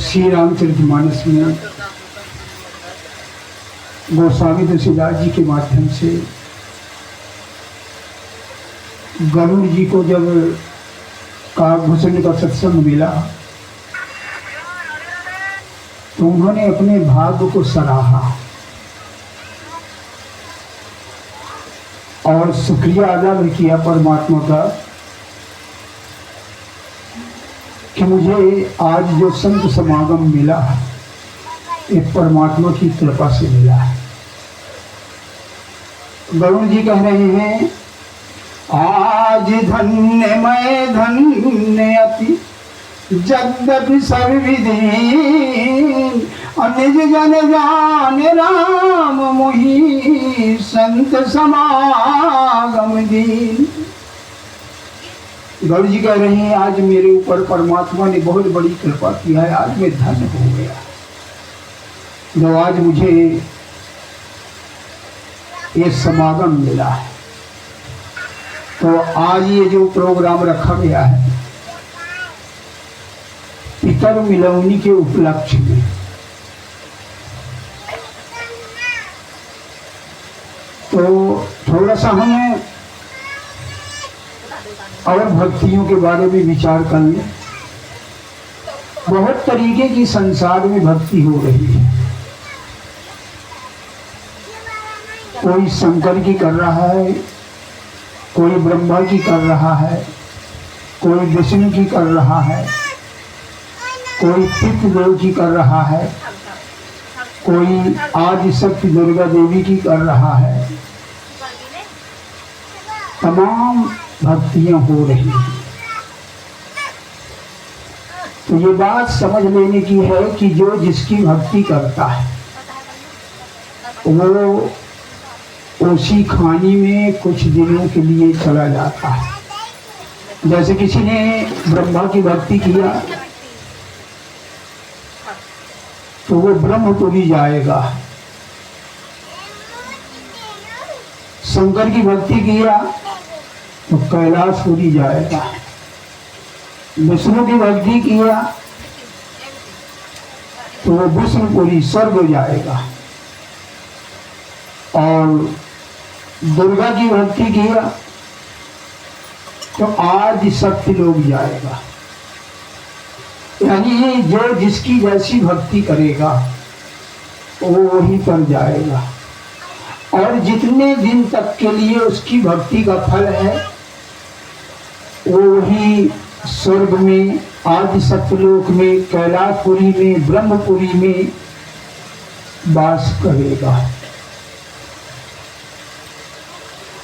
श्री रामचरितमानस में गोस्वामी तुलसीदास जी के माध्यम से गरुड़ जी को जब काकभूषण का सत्संग मिला तो उन्होंने अपने भाग्य को सराहा और शुक्रिया अदा भी किया परमात्मा का कि मुझे आज जो संत समागम मिला ये परमात्मा की कृपा से मिला है। गरुड़ जी कह रहे हैं, आज धन्य मैं धन्य अति जगत सर्वविधि निज जन जान राम मोहि संत समागम दीन। गरुड़ जी कह रहे हैं, आज मेरे ऊपर परमात्मा ने बहुत बड़ी कृपा की है, आज मैं धन्य हो गया जो आज मुझे ये समागम मिला है। तो आज ये जो प्रोग्राम रखा गया है पितर मिलौनी के उपलक्ष्य में, तो थोड़ा सा हमें और भक्तियों के बारे में विचार कर लें। बहुत तरीके की संसार में भक्ति हो रही है। कोई शंकर की कर रहा है, कोई ब्रह्मा की कर रहा है, कोई विष्णु की कर रहा है, कोई पितृदेव की कर रहा है, कोई आदि शक्ति दुर्गा देवी की कर रहा है। तमाम भक्तियां हो रही हैं। तो ये बात समझ लेने की है कि जो जिसकी भक्ति करता है वो उसी खानी में कुछ दिनों के लिए चला जाता है। जैसे किसी ने ब्रह्मा की भक्ति किया तो वो ब्रह्मपुरी जाएगा। शंकर की भक्ति किया तो कैलाशपुरी जाएगा। विष्णु की भक्ति किया तो वो विष्णुपुरी स्वर्ग जाएगा। और दुर्गा की भक्ति किया तो आदि शक्ति लोग जाएगा। यानी जो जिसकी जैसी भक्ति करेगा वो वहीं पर जाएगा। और जितने दिन तक के लिए उसकी भक्ति का फल है वो वही स्वर्ग में, आदि सत्यलोक में, कैलाशपुरी में, ब्रह्मपुरी में वास करेगा।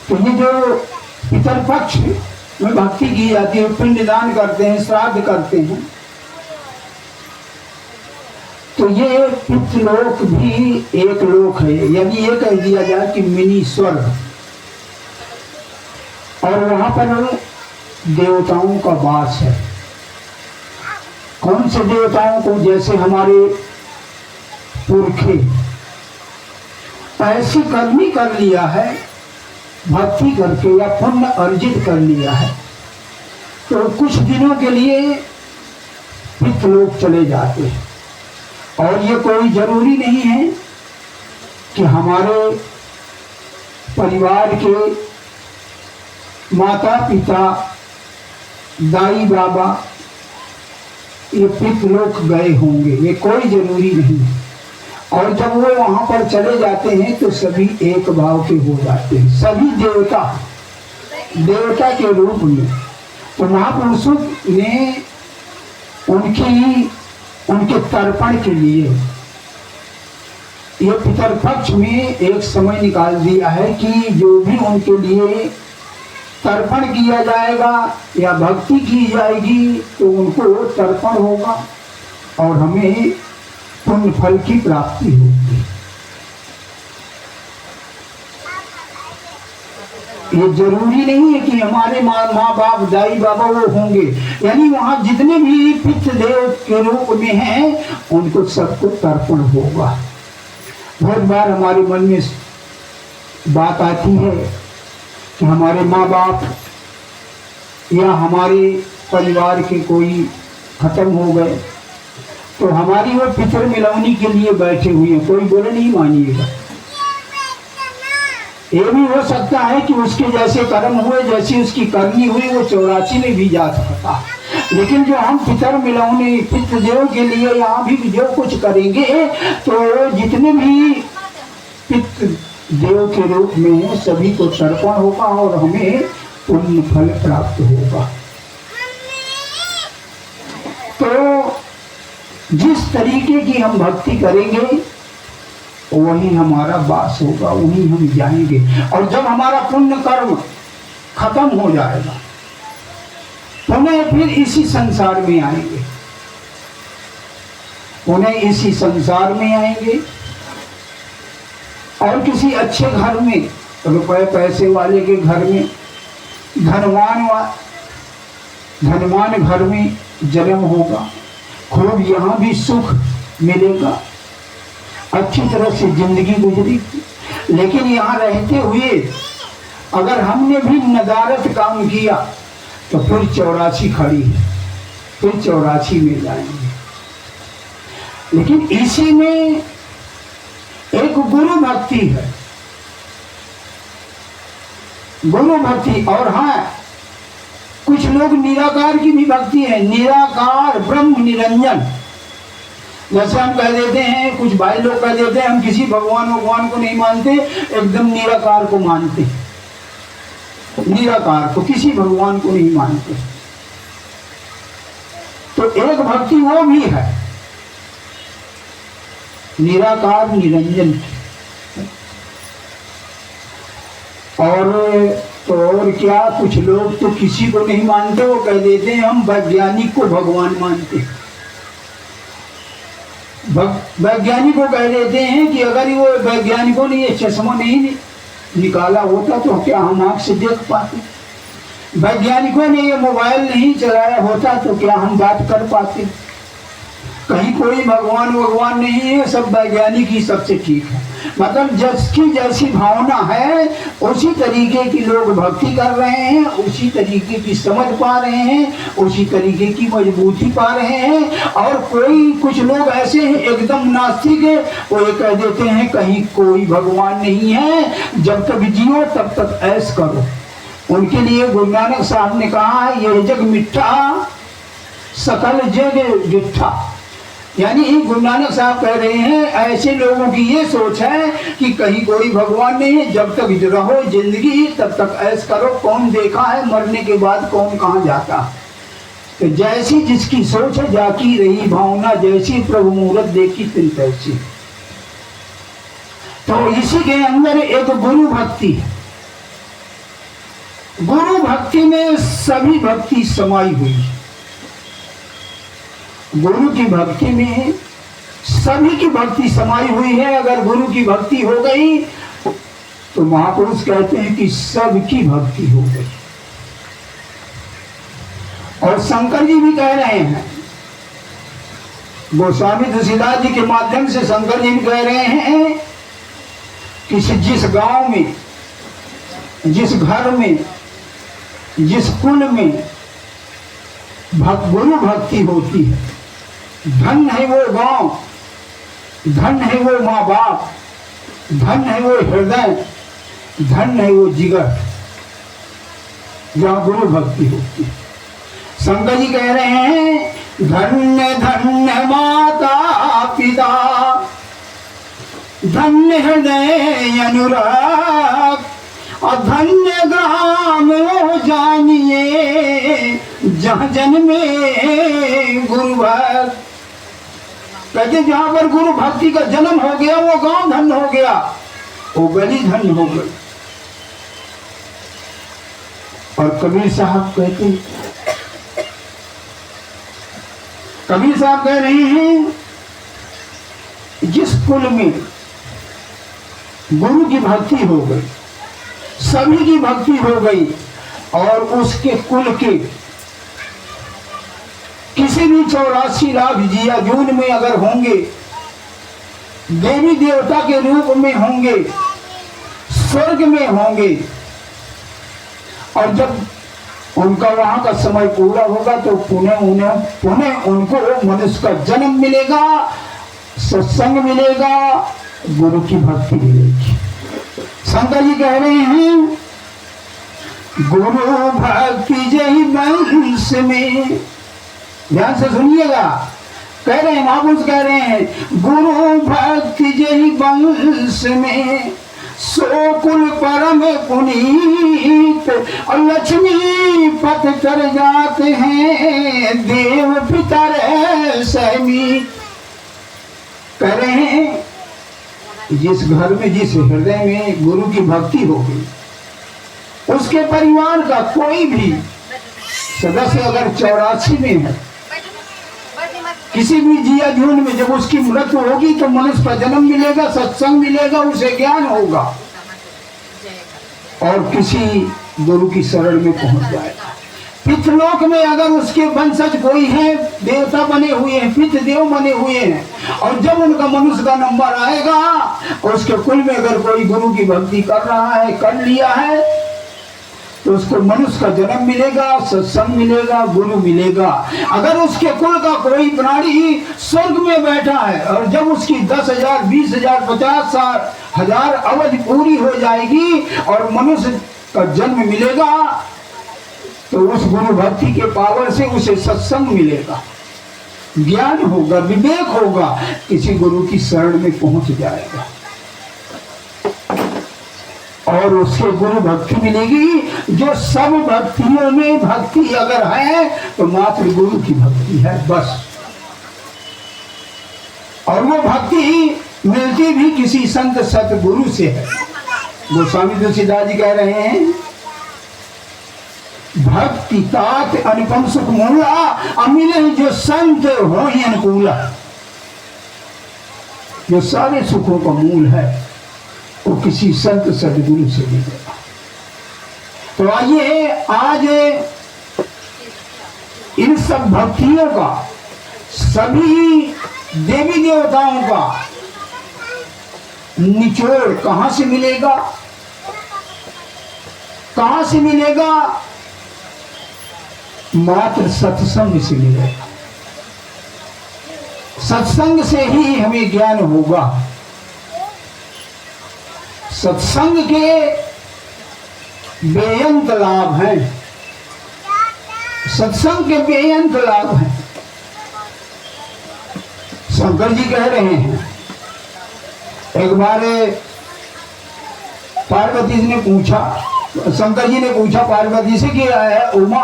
तो ये जो पितर पक्ष में भक्ति की जाती है, पिंडदान करते हैं, श्राद्ध करते हैं, तो ये पितृलोक भी एक लोक है। यानी ये कह दिया जाए कि मिनी स्वर्ग। और वहां पर देवताओं का वास है। कौन से देवताओं को? जैसे हमारे पुरखे ऐसी कर्मी कर लिया है भक्ति करके या पुण्य अर्जित कर लिया है तो कुछ दिनों के लिए पितृलोक चले जाते हैं। और ये कोई जरूरी नहीं है कि हमारे परिवार के माता पिता दाई बाबा ये पितृलोक गए होंगे, ये कोई जरूरी नहीं है। और जब वो वहां पर चले जाते हैं तो सभी एक भाव के हो जाते हैं, सभी देवता के रूप में। तो महापुरुषों ने उनके तर्पण के लिए ये पितर पक्ष में एक समय निकाल दिया है कि जो भी उनके लिए तर्पण किया जाएगा या भक्ति की जाएगी तो उनको तर्पण होगा और हमें पुण्य फल की प्राप्ति होगी। ये जरूरी नहीं है कि हमारे माँ बाप दाई बाबा वो होंगे। यानी वहां जितने भी पितृदेव के रूप में हैं उनको सबको तर्पण होगा। बहुत बार हमारे मन में बात आती है कि हमारे माँ बाप या हमारे परिवार के कोई खत्म हो गए तो हमारी वो पितर मिलौनी के लिए बैठे हुए हैं, कोई बोले नहीं मानिएगा। ये भी हो सकता है कि उसके जैसे कर्म हुए, जैसी उसकी करनी हुई, वो 84 में भी जा सकता, लेकिन जो हम पितर मिलौनी पितृदेव के लिए यहाँ भी जो कुछ करेंगे तो जितने भी पितृदेव के रूप में सभी को तर्पण होगा और हमें पुण्य फल प्राप्त होगा। तो जिस तरीके की हम भक्ति करेंगे वही हमारा वास होगा, वहीं हम जाएंगे। और जब हमारा पुण्य कर्म खत्म हो जाएगा पुनः फिर इसी संसार में आएंगे, पुनः इसी संसार में आएंगे और किसी अच्छे घर में, रुपए पैसे वाले के घर में, धनवान घर में जन्म होगा, खूब यहाँ भी सुख मिलेगा, अच्छी तरह से जिंदगी गुजरेगी। लेकिन यहाँ रहते हुए अगर हमने भी नदारत काम किया तो फिर 84 खड़ी है, फिर 84 में जाएंगे। लेकिन इसी में एक गुरु भक्ति है, गुरु भक्ति। और हाँ, कुछ लोग निराकार की भी भक्ति है, निराकार ब्रह्म निरंजन। जैसे हम कह देते हैं, कुछ भाई लोग कह देते हैं हम किसी भगवान को नहीं मानते, एकदम निराकार को मानते, निराकार को, किसी भगवान को नहीं मानते। तो एक भक्ति वो भी है निराकार निरंजन की। और क्या, कुछ लोग तो किसी को नहीं मानते, वो कह देते हैं हम वैज्ञानिक को भगवान मानते। वैज्ञानिक को कह देते हैं कि अगर वो वैज्ञानिकों ने ये चश्मा नहीं निकाला होता तो क्या हम आँख से देख पाते, वैज्ञानिकों ने ये मोबाइल नहीं चलाया होता तो क्या हम बात कर पाते। कहीं कोई भगवान नहीं है, सब वैज्ञानिक ही सबसे ठीक है। मतलब जिसकी जैसी भावना है उसी तरीके की लोग भक्ति कर रहे हैं, उसी तरीके की समझ पा रहे हैं, उसी तरीके की मजबूती पा रहे हैं। और कुछ लोग ऐसे हैं एकदम नास्तिक है, वो ये कह देते हैं कहीं कोई भगवान नहीं है, जब तक जियो तब तक ऐश करो। उनके लिए गुरु नानक साहब ने कहा है यह जग मिठा सकल जग गिट्ठा। यानी गुरु नानक साहब कह रहे हैं ऐसे लोगों की ये सोच है कि कहीं कोई भगवान नहीं है, जब तक रहो जिंदगी तब तक ऐश करो, कौन देखा है मरने के बाद कौन कहाँ जाता। तो जैसी जिसकी सोच है, जाकी रही भावना जैसी, प्रभु मुहूर्त देखी तिन तैसी। तो इसी के अंदर एक गुरु भक्ति है। गुरु भक्ति में सभी भक्ति समाई हुई है। गुरु की भक्ति में सभी की भक्ति समाई हुई है। अगर गुरु की भक्ति हो गई तो महापुरुष कहते हैं कि सबकी भक्ति हो गई। और शंकर जी भी कह रहे हैं, गोस्वामी तुलसीदास जी के माध्यम से शंकर जी भी कह रहे हैं कि जिस गांव में, जिस घर में, जिस कुल में गुरु भक्ति होती है, धन है वो गांव, धन है वो माँ बाप, धन है वो हृदय, धन है वो जिगर, जहाँ गुरु भक्ति होती है। शंकर जी कह रहे हैं धन्य धन्य माता पिता, धन्य हृदय अनुराग, और धन्य ग्राम जानिए जहाँ जन्मे गुरु भक्त। कहते जहाँ पर गुरु भक्ति का जन्म हो गया वो गांव धन हो गया, वो गली धन हो गई। और कबीर साहब कहते, कबीर साहब कह रहे हैं जिस कुल में गुरु की भक्ति हो गई, सभी की भक्ति हो गई, और उसके कुल के किसी भी 84 लाख जिया जून में अगर होंगे, देवी देवता के रूप में होंगे, स्वर्ग में होंगे, और जब उनका वहां का समय पूरा होगा तो पुनः उनको मनुष्य का जन्म मिलेगा, सत्संग मिलेगा, गुरु की भक्ति मिलेगी। शंकर जी कह रहे हैं गुरु भक्ति जय वंश में, ध्यान से सुनिएगा, कह रहे हैं महापुरुष कह रहे हैं गुरु भक्ति जय वंश में सोकुल परम पुनीत और लक्ष्मी पत कर जाते हैं देव पितर सहमीत। कह रहे हैं जिस घर में, जिस हृदय में गुरु की भक्ति होगी, उसके परिवार का कोई भी सदस्य अगर 84 में है, किसी भी जिया जून में जब उसकी मृत्यु होगी तो मनुष्य का जन्म मिलेगा, सत्संग मिलेगा, उसे ज्ञान होगा और किसी गुरु की शरण में पहुंच जाएगा। पितृलोक में अगर उसके वंशज कोई है, देवता बने हुए हैं, पितृदेव बने हुए हैं, और जब उनका मनुष्य का नंबर आएगा, उसके कुल में अगर कोई गुरु की भक्ति कर रहा है, कर लिया है, तो उसको मनुष्य का जन्म मिलेगा, सत्संग मिलेगा, गुरु मिलेगा। अगर उसके कुल का कोई प्राणी स्वर्ग में बैठा है और जब उसकी 10,000, 20,000, 50,000 अवधि पूरी हो जाएगी और मनुष्य का जन्म मिलेगा, तो उस गुरु भक्ति के पावर से उसे सत्संग मिलेगा, ज्ञान होगा, विवेक होगा, किसी गुरु की शरण में पहुंच जाएगा और उससे गुरु भक्ति मिलेगी। जो सब भक्तियों में भक्ति अगर है तो मात्र गुरु की भक्ति है बस। और वो भक्ति मिलती भी किसी संत सतगुरु से है। गोस्वामी तुलसीदास जी कह रहे हैं भक्ति तात अनुपम सुख मूला, अमिले जो संत हो ही अनुकूला। जो सारे सुखों का मूल है वो किसी संत सदगुरु से मिलेगा। तो आइए आज इन सब भक्तियों का, सभी देवी देवताओं का निचोड़ कहां से मिलेगा, कहां से मिलेगा? मात्र सत्संग से मिलेगा। सत्संग से ही हमें ज्ञान होगा। सत्संग के बेअंत लाभ हैं, सत्संग के बेअंत लाभ हैं। शंकर जी कह रहे हैं एक बार पार्वती जी ने पूछा, शंकर जी ने पूछा पार्वती से कि उमा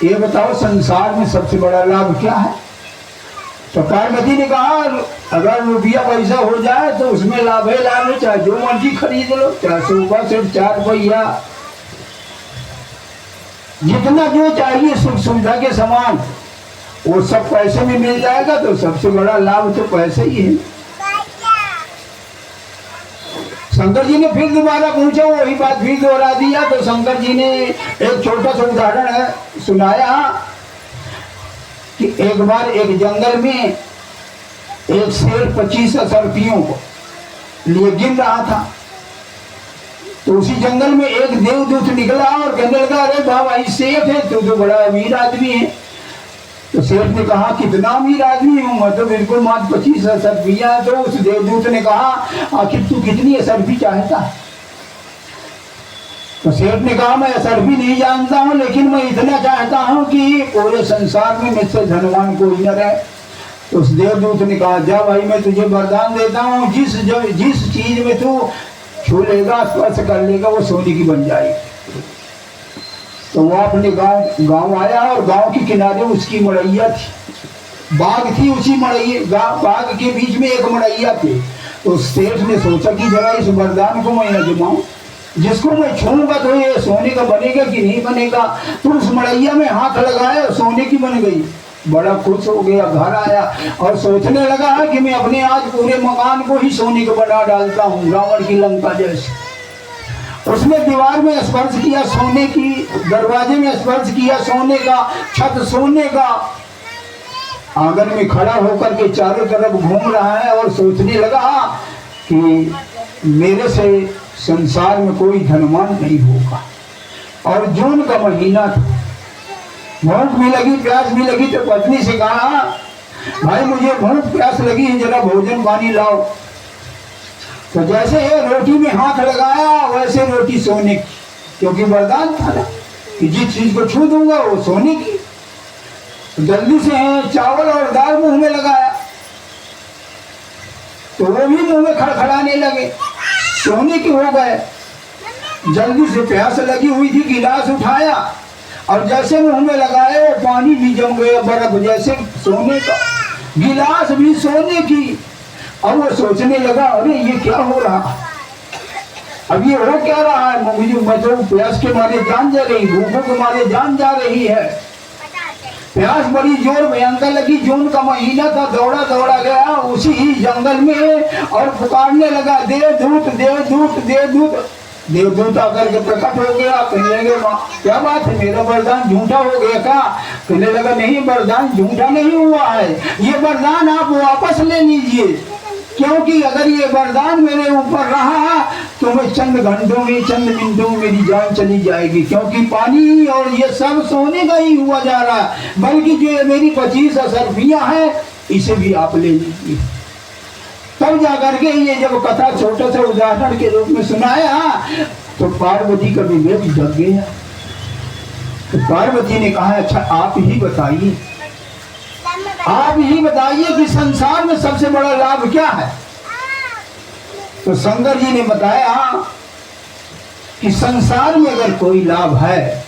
ये बताओ संसार में सबसे बड़ा लाभ क्या है? तो पार्वती ने कहा अगर रुपया पैसा हो जाए तो उसमें लाभ है, लाभ है, चाहे जो मर्जी खरीद लो, चाहे सुबह सिर्फ 4 रुपया, जितना जो चाहिए सुख सुविधा के समान वो सब पैसे में मिल जाएगा। तो सबसे बड़ा लाभ तो पैसे ही है। शंकर जी ने फिर दोबारा पूछा, वही बात फिर दोहरा दिया। तो शंकर जी ने एक छोटा सा उदाहरण सुनाया कि एक बार एक जंगल में एक शेर 25 सर्पियों को लिए गिन रहा था। तो उसी जंगल में एक देवदूत निकला और कहने लगा अरे बाबा ये सेठ है, तू तो बड़ा अमीर आदमी है। तो सेठ ने कहा कितना अमीर आदमी हूँ मैं, तो बिल्कुल मात्र 25 सर्पियां। तो उस देवदूत ने कहा आखिर तू कितनी सर्पी चाहता है? तो सेठ ने कहा मैं सर्पी नहीं जानता हूँ, लेकिन मैं इतना चाहता हूँ कि पूरे संसार में मुझसे धनवान कोई न रहे। तो उस देवदूत ने कहा जा भाई मैं तुझे वरदान देता हूँ, जिस चीज में तू छू लेगा, स्पर्श कर लेगा, वो सोने की बन जाएगी। तो वो अपने गांव आया और गांव के किनारे उसकी मड़ैया थी, बाग थी। उसी मड़ैया बाग के बीच में एक मड़ैया थी। तो सेठ ने सोचा कि जरा इस वरदान को मैं आजमाऊं, जिसको मैं छूऊंगा तो ये सोने का बनेगा कि नहीं बनेगा। तो उस मड़ैया में हाथ लगाया और सोने की बन गई। बड़ा खुश हो गया, घर आया और सोचने लगा कि मैं अपने आज पूरे मकान को ही सोने का बना डालता हूँ, रावण की लंका जैसे। उसने दीवार में स्पर्श किया सोने की, दरवाजे में स्पर्श किया सोने का, छत सोने का। आंगन में खड़ा होकर के चारों तरफ घूम रहा है और सोचने लगा कि मेरे से संसार में कोई धनवान नहीं होगा। और जून का महीना था, भूख भी लगी प्यास भी लगी, तो पत्नी से कहा भाई मुझे भूख प्यास लगी है, जरा भोजन पानी लाओ। तो जैसे रोटी में हाथ लगाया वैसे रोटी सोने की, क्योंकि वरदान था ना कि जिस चीज को छू दूंगा वो सोने की। तो जल्दी से चावल और दाल मुंह में लगाया तो वो भी मुंह में खड़खड़ाने लगे, सोने के हो गए। जल्दी से प्यास लगी हुई थी, गिलास उठाया और जैसे मुंह में लगाए वो पानी भी जम गया, बर्फ जैसे सोने का, गिलास भी सोने की। और वो सोचने लगा अरे ये क्या हो रहा, अब ये हो क्या रहा है, मुझे मतलब प्यास के मारे जान जा रही, भूखों के मारे जान जा रही है। प्यास बड़ी जोर भयंकर लगी, जून का महीना था, दौड़ा दौड़ा गया उसी ही जंगल में और पुकारने लगा देवदूत देवदूत देवदूत। देवदूत आकर के प्रकट हो गया, कहने लगे क्या बात है, मेरा वरदान झूठा हो गया क्या? कहने लगा नहीं, वरदान झूठा नहीं हुआ है, ये वरदान आप वापस ले लीजिए, क्योंकि अगर ये वरदान मेरे ऊपर रहा तो मैं चंद घंटों में चंद मिनटों में मेरी जान चली जाएगी, क्योंकि पानी और ये सब सोने का ही हुआ जा रहा है, बल्कि जो ये मेरी 25 असरफियां हैं इसे भी आप ले लीजिए। तब जाकर के ये जब कथा छोटा सा उदाहरण के रूप में सुनाया तो पार्वती का विवेक जग गया। तो पार्वती ने कहा अच्छा आप ही बताइए, आप ही बताइए कि संसार में सबसे बड़ा लाभ क्या है? तो शंकर जी ने बताया कि संसार में अगर कोई लाभ है,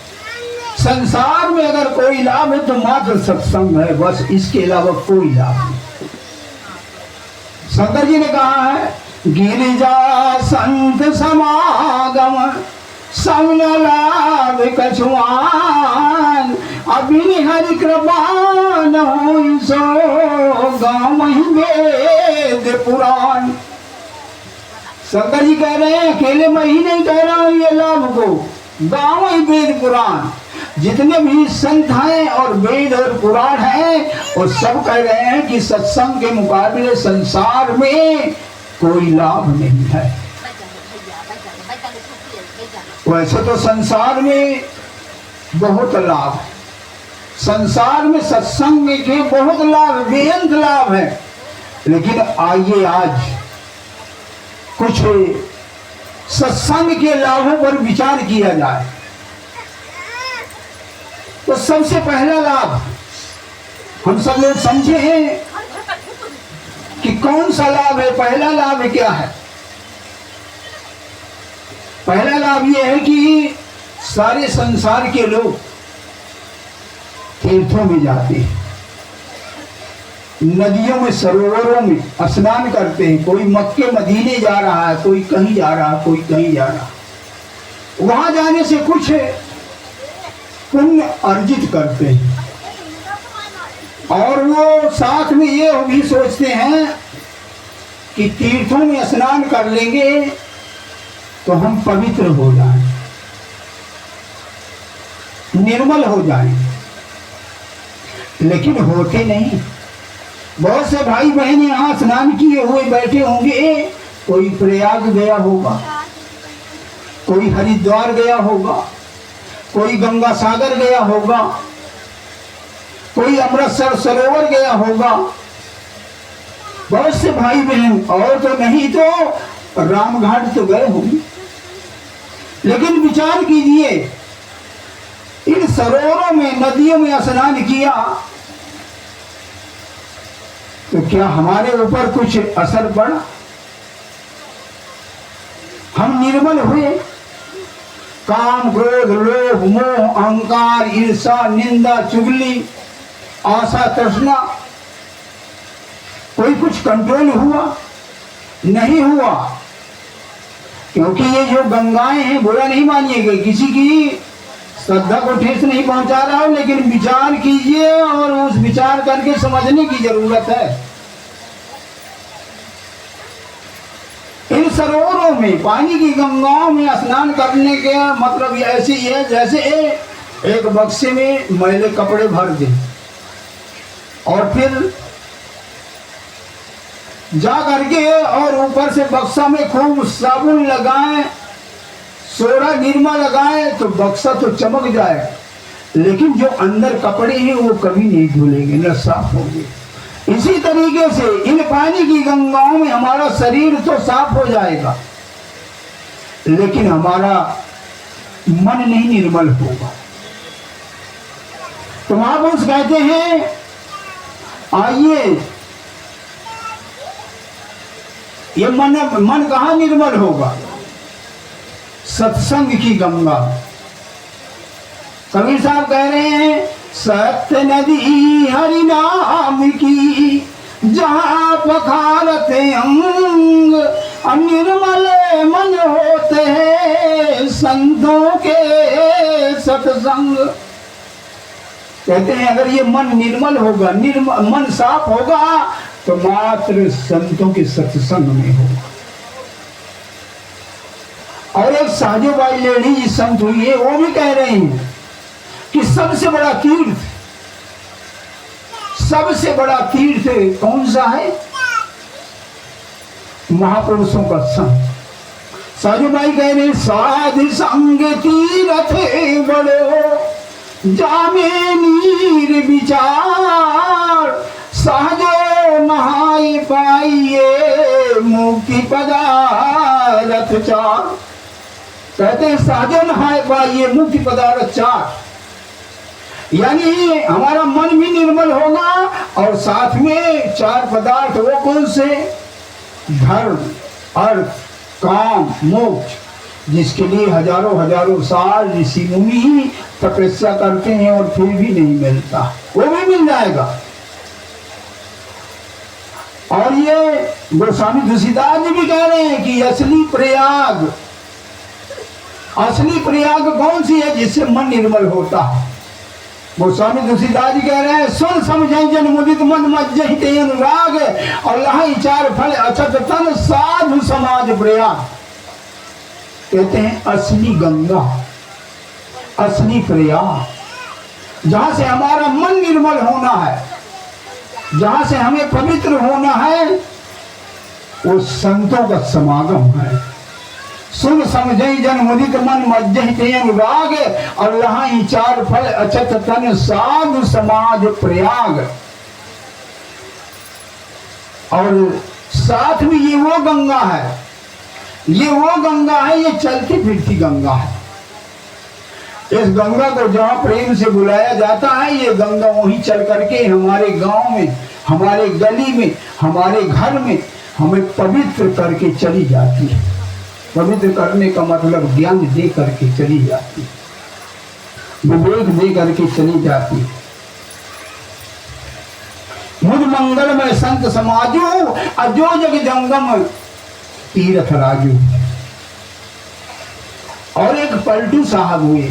संसार में अगर कोई लाभ है तो मात्र सत्संग है, बस, इसके अलावा कोई लाभ नहीं। शंकर जी ने कहा है गिरिजा संत समागम सब लाभ कछुआन, अभी हरि कृपा न होई सो गाँव वेद पुराण। शंकर जी कह रहे हैं अकेले मैं ही नहीं कह रहा हूं ये लाभ को, गाँव ही वेद पुराण, जितने भी संत हैं और वेद और पुराण हैं वो सब कह रहे हैं कि सत्संग के मुकाबले संसार में कोई लाभ नहीं है। वैसे तो संसार में बहुत लाभ है, संसार में सत्संग के बहुत लाभ, बेअंत लाभ है, लेकिन आइए आज कुछ सत्संग के लाभों पर विचार किया जाए। तो सबसे पहला लाभ हम सब लोग समझे हैं कि कौन सा लाभ है। पहला लाभ क्या है? पहला लाभ यह है कि सारे संसार के लोग तीर्थों में जाते हैं, नदियों में सरोवरों में स्नान करते हैं, कोई मक्के मदीने जा रहा है, कोई कहीं जा रहा है, कोई कहीं जा रहा है। वहां जाने से कुछ पुण्य अर्जित करते हैं और वो साथ में ये भी सोचते हैं कि तीर्थों में स्नान कर लेंगे तो हम पवित्र हो जाएं, निर्मल हो जाएं, लेकिन होते नहीं। बहुत से भाई बहन यहाँ स्नान किए हुए बैठे होंगे, कोई प्रयाग गया होगा, कोई हरिद्वार गया होगा, कोई गंगा सागर गया होगा, कोई अमृतसर सरोवर गया होगा, बहुत से भाई बहन, और तो नहीं तो रामघाट तो गए होंगे। लेकिन विचार कीजिए, इन सरोवरों में नदियों में स्नान किया तो क्या हमारे ऊपर कुछ असर पड़ा? हम निर्मल हुए? काम क्रोध लोभ मोह अहंकार ईर्षा निंदा चुगली आशा तृष्णा, कोई कुछ कंट्रोल हुआ? नहीं हुआ। क्योंकि ये जो गंगाएं हैं, बुरा नहीं मानिएगा, किसी की श्रद्धा को ठेस नहीं पहुंचा रहा हूं, लेकिन विचार कीजिए और उस विचार करके समझने की जरूरत है। इन सरोवरों में, पानी की गंगाओं में स्नान करने का मतलब ऐसी है जैसे एक बक्से में मैले कपड़े भर दे और फिर जा करके और ऊपर से बक्सा में खूब साबुन लगाएं, सोडा निरमा लगाए तो बक्सा तो चमक जाए, लेकिन जो अंदर कपड़े हैं वो कभी नहीं धुलेंगे, न साफ होंगे। इसी तरीके से इन पानी की गंगाओं में हमारा शरीर तो साफ हो जाएगा, लेकिन हमारा मन नहीं निर्मल होगा। तो महापुरुष कहते हैं आइए, ये मन कहाँ निर्मल होगा? सत्संग की गंगा। कबीर साहब कह रहे हैं सत्य नदी हरि नाम की, जहाँ पखारते अंग निर्मल मन होते हैं संतों के सत्संग। कहते हैं अगर ये मन निर्मल होगा, मन साफ होगा, तो मात्र संतों के सत्संग में होगा। और एक साजोबाई लेडी जी संत हुई है, वो भी कह रहे हैं कि सबसे बड़ा तीर्थ कौन सा है? महापुरुषों का संग। साजोबाई कह रहे साध संग तीरथ बड़ो, जामे नीर विचार, सहजो नहाई पाइये मुक्ति पदारथ चार। कहते हैं सहजो नहाई पाइये मुक्ति पदारथ चार, यानी हमारा मन भी निर्मल होगा और साथ में चार पदार्थ वो कौन से? धर्म, अर्थ, काम, मोक्ष, जिसके लिए हजारों साल ऋषि मुनि तपस्या करते हैं और फिर भी नहीं मिलता, वो भी मिल जाएगा। और ये गोस्वामी तुलसीदास जी भी कह रहे हैं कि असली प्रयाग कौन सी है? जिससे मन निर्मल होता है। गोस्वामी तुलसीदास जी कह रहे हैं सुन समझे जन मुदित मन मज्जहि अनुराग, और लहाई चार फल अछत तन साधु समाज प्रयाग। कहते हैं असली गंगा, असली प्रयाग, जहां से हमारा मन निर्मल होना है, जहां से हमें पवित्र होना है, वो संतों का समागम है। सुन समझे जन मुदित मन मज्जहि अनुराग, और लहाई चार फल अछत तन साधु समाज प्रयाग। और साथ में ये वो गंगा है, ये चलती फिरती गंगा है। इस गंगा को जहाँ प्रेम से बुलाया जाता है, ये गंगा वहीं चल करके हमारे गांव में, हमारे गली में, हमारे घर में हमें पवित्र करके चली जाती है। पवित्र करने का मतलब ज्ञान दे करके चली जाती, विवेक दे करके चली जाती। मुझ मंगल में संत समाजो, अजो जग जंगम तीरथ राजू। और एक पलटू साहब हुए,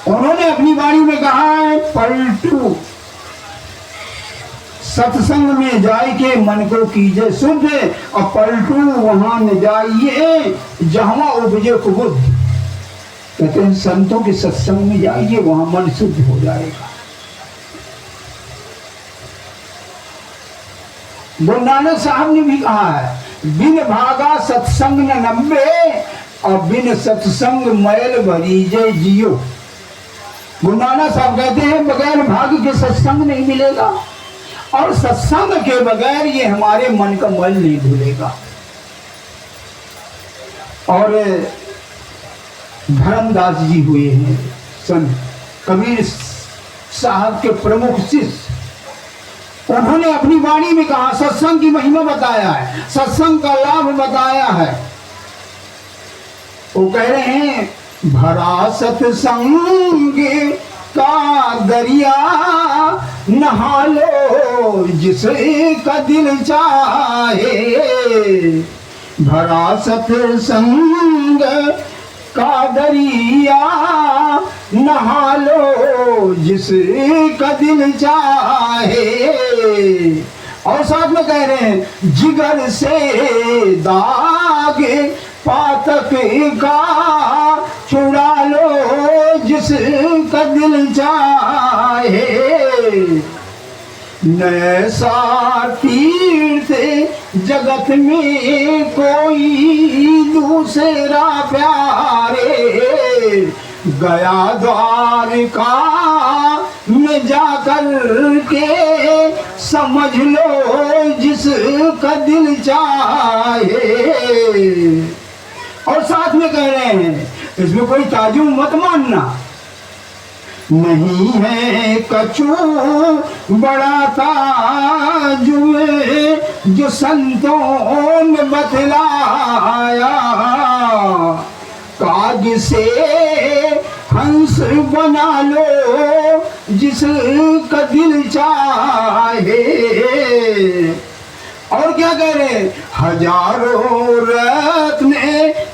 उन्होंने अपनी वाणी में कहा है पलटू सत्संग में जाय के मन को कीजे शुद्ध, और पलटू वहां न जाइए जहां उपजे कुबुद्ध। कहते हैं संतों के सत्संग में जाइए, वहां मन शुद्ध हो जाएगा। गुरु नानक साहब ने भी कहा है बिन भागा सत्संग न नंबे, और बिन सत्संग मैल भरीजे जियो। गुरु नानक साहब कहते हैं बगैर भाग्य के सत्संग नहीं मिलेगा, और सत्संग के बगैर ये हमारे मन का मल नहीं धुलेगा। और धर्मदास जी हुए हैं संत, कबीर साहब के प्रमुख शिष्य, उन्होंने अपनी वाणी में कहा, सत्संग की महिमा बताया है, सत्संग का लाभ बताया है। वो कह रहे हैं भरा सत्संग का दरिया, नहा लो जिसका दिल चाहे। भरा सत्संग का दरिया, नहा लो जिसका दिल चाहे। और साथ में कह रहे हैं जिगर से दाग पातक का छुड़ा लो जिसका दिल चाहे। नैसा तीर्थ जगत में कोई दूसरा प्यारे, गया द्वारका में जाकर के समझ लो जिसका दिल चाहे। और साथ में कह रहे हैं, इसमें कोई ताजुब मत मानना, नहीं है कछु बड़ा ताजुब जो संतों ने बतलाया, काज से हंस बना लो जिसका दिल चाहे। और क्या कह रहे, हजारों रत्न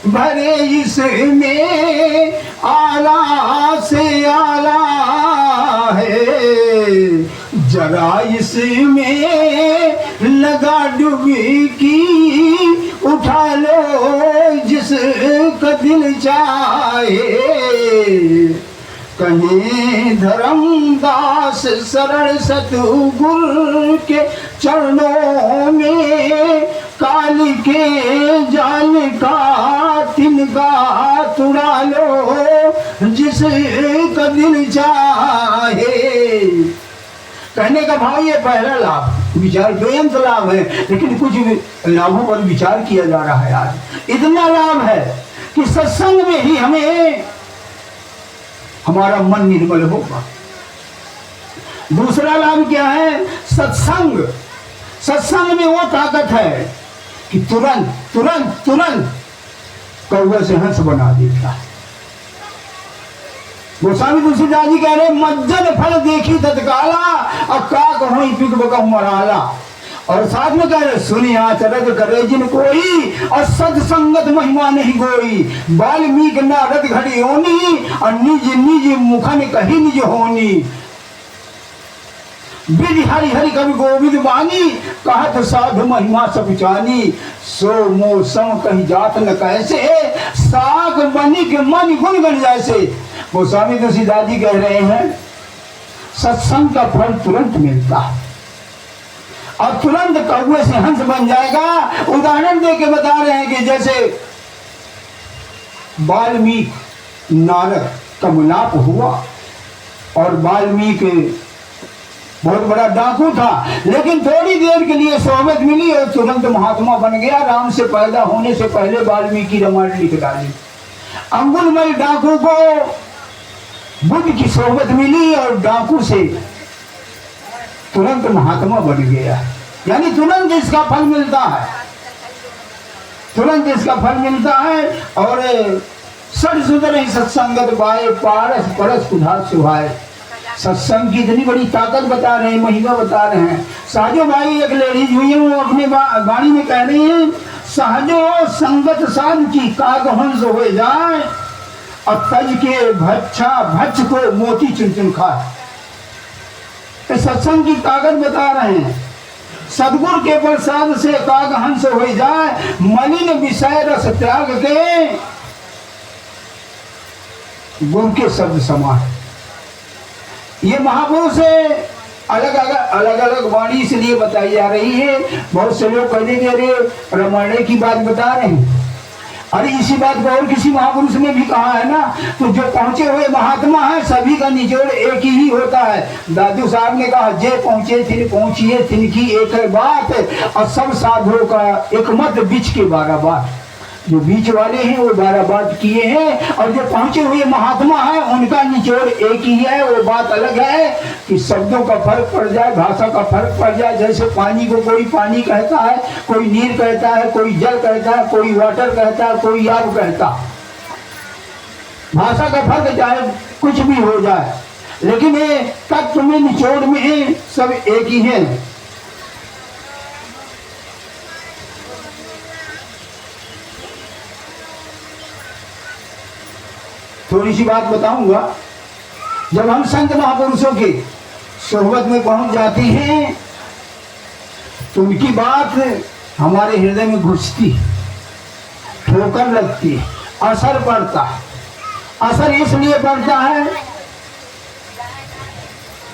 भरे इसमें आला से आला है, जरा इसमें लगा डुबकी उठा लो जिसका दिल चाहे। कहीं धर्मदास शरण सतगुरु के चरणों में काली के जाल का तिनका तुड़ा लो जिसका दिल चाहे। कहने का भाव ये पहला लाभ, विचार बेअंत लाभ है, लेकिन कुछ लाभों पर विचार किया जा रहा है। आज इतना लाभ है कि सत्संग में ही हमें हमारा मन निर्मल होगा। दूसरा लाभ क्या है, सत्संग। सत्संग में वो ताकत है कि तुरंत तुरंत तुरंत कौवे से हंस बना देता है। गोस्वामी तुलसीदास जी कह रहे, मज्जन फल देखी तत्काला और काक होई पिक बकहु मराला। और साथ में कह रहे, सुनी आचरज करे जिन कोई और सत्संगत महिमा नहीं गोई, वाल्मीकि नारद घड़ी होनी और निज निज मुखन कही निज होनी। विधि हरि हरि कवि गोविंद वाणी, कहत साधु महिमा सब जानी, सो मौसम कही जात न कैसे, साग बनी के मन गुण गण जैसे। गोस्वामी तुलसीदास जी कह रहे हैं, सत्संग का फल तुरंत मिलता है और तुरंत कौवे से हंस बन जाएगा। उदाहरण दे के बता रहे हैं कि जैसे वाल्मीकि नारद का मिलाप हुआ और वाल्मीकि बहुत बड़ा डाकू था, लेकिन थोड़ी देर के लिए सोहबत मिली और तुरंत महात्मा बन गया। राम से पैदा होने से पहले वाल्मीकि रामायण लिख डाली। अंगुलमय डाकू को बुद्ध की सोहबत मिली और डाकू से तुरंत महात्मा बन गया। यानी तुरंत इसका फल मिलता है, तुरंत इसका फल मिलता है। और सठ सुधर सत्संगत बाए पारस परस उधार सुहाए। सत्संग की इतनी बड़ी ताकत बता रहे हैं, महिमा बता रहे हैं। साजो भाई एक लेडीज हुई है, वो अपने गाड़ी में कह रही है, सहजो संगत साध की काग हंस हो जाए और तज के भच्छा भच्छ को मोती चुन चुन खाए। सत्संग की ताकत बता रहे हैं। सदगुरु के प्रसाद से काग हंस हो जाए, मलिन विषय रस त्याग के गुरु के शब्द समान। ये महापुरुष अलग अलग वाणी इसलिए बताई जा रही है। बहुत से लोग कहते हैं अरे रामायण की बात बता रहे हैं, अरे इसी बात को और किसी महापुरुष ने भी कहा है ना। तो जो पहुंचे हुए महात्मा है सभी का निचोड़ एक ही होता है। दादू साहब ने कहा, जे पहुंचे थिन पहुंचिए तिनकी एक बात, और सब साधुओं का एक मत बीच के 12 बात। जो बीच वाले हैं वो 12 बात किए हैं, और जो पहुंचे हुए महात्मा है उनका निचोड़ एक ही है। वो बात अलग है कि शब्दों का फर्क पड़ जाए, भाषा का फर्क पड़ जाए। जैसे पानी को कोई पानी कहता है, कोई नीर कहता है, कोई जल कहता है, कोई वाटर कहता है, कोई आग कहता है। भाषा का फर्क चाहे कुछ भी हो जाए, लेकिन ये तत्व में निचोड़ में सब एक ही है। थोड़ी सी बात बताऊंगा। जब हम संत महापुरुषों की सोहबत में पहुंच जाते हैं तो उनकी बात हमारे हृदय में घुसती, ठोकर लगती, असर पड़ता है। असर इसलिए पड़ता है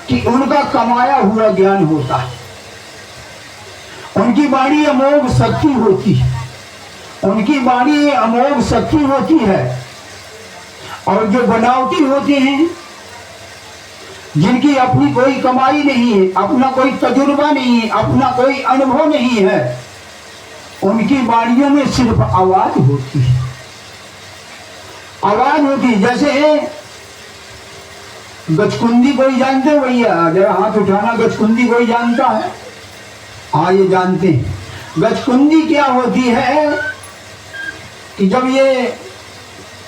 कि उनका कमाया हुआ ज्ञान होता है, उनकी वाणी अमोघ शक्ति होती है, उनकी वाणी अमोघ शक्ति होती है। और जो बनावटी होते हैं, जिनकी अपनी कोई कमाई नहीं है, अपना कोई तजुर्बा नहीं है, अपना कोई अनुभव नहीं है, उनकी वाणियों में सिर्फ आवाज होती है, आवाज होती है। जैसे गजकुंदी कोई जानते हो भैया? जरा हाथ उठाना। गजकुंदी कोई जानता है? हाँ, ये जानते हैं। गजकुंदी क्या होती है कि जब ये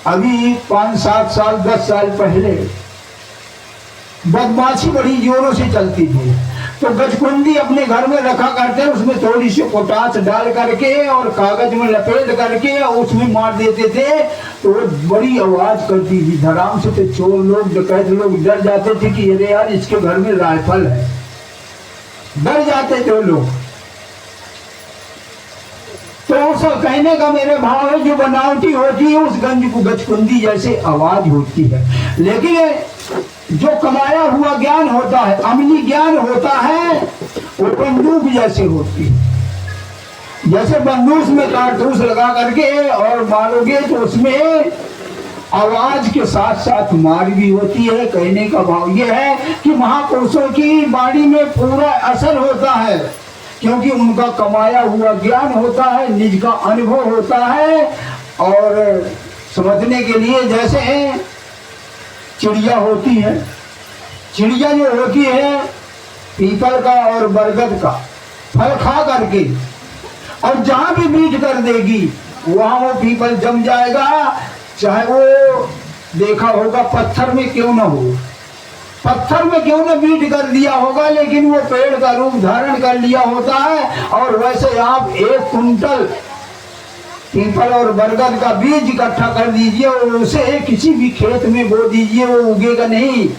अभी 5-7 साल 10 साल पहले बदमाशी बड़ी जोरों से चलती थी, तो गजकुंदी अपने घर में रखा करते, उसमें थोड़ी सी पोटास डाल करके और कागज में लपेट करके उसमें मार देते थे, तो वो बड़ी आवाज करती थी धड़ाम से। तो चोर लोग, डकैत लोग डर जाते थे कि अरे यार इसके घर में राइफल है, डर जाते थे लोग। तो उस कहने का मेरे भाव है, जो बनावटी होती है उस गंज को गजकुंदी जैसे आवाज होती है, लेकिन जो कमाया हुआ ज्ञान होता है, अमली ज्ञान होता है, वो बंदूक जैसे होती है। जैसे बंदूक में कारतूस लगा करके और मारोगे तो उसमें आवाज के साथ साथ मार भी होती है। कहने का भाव ये है कि महापुरुषों की वाणी में पूरा असर होता है, क्योंकि उनका कमाया हुआ ज्ञान होता है, निज का अनुभव होता है। और समझने के लिए जैसे चिड़िया होती है, चिड़िया जो होती है पीपल का और बरगद का फल खा करके, और जहां भी मीठ कर देगी वहां वो पीपल जम जाएगा, चाहे वो देखा होगा पत्थर में क्यों ना हो, पत्थर में क्यों न बीट कर दिया होगा, लेकिन वो पेड़ का रूप धारण कर लिया होता है। और वैसे आप 1 कुंटल पीपल और बरगद का बीज इकट्ठा कर दीजिए और उसे किसी भी खेत में बो दीजिए, वो उगेगा नहीं।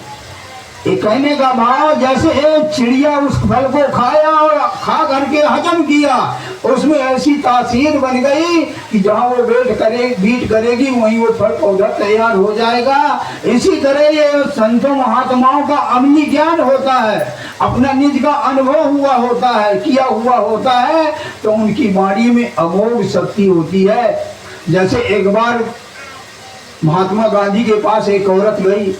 ये कहने का भाव जैसे चिड़िया उस फल को खाया और खा करके हजम किया, उसमें ऐसी तासीर बन गई कि जहां वो बीट करेगी वहीं वो फल पौधा तैयार हो जाएगा। इसी तरह ये संतों महात्माओं का अमली ज्ञान होता है, अपना निज का अनुभव हुआ होता है, किया हुआ होता है, तो उनकी वाणी में अमोघ शक्ति होती है। जैसे एक बार महात्मा गांधी के पास एक औरत गई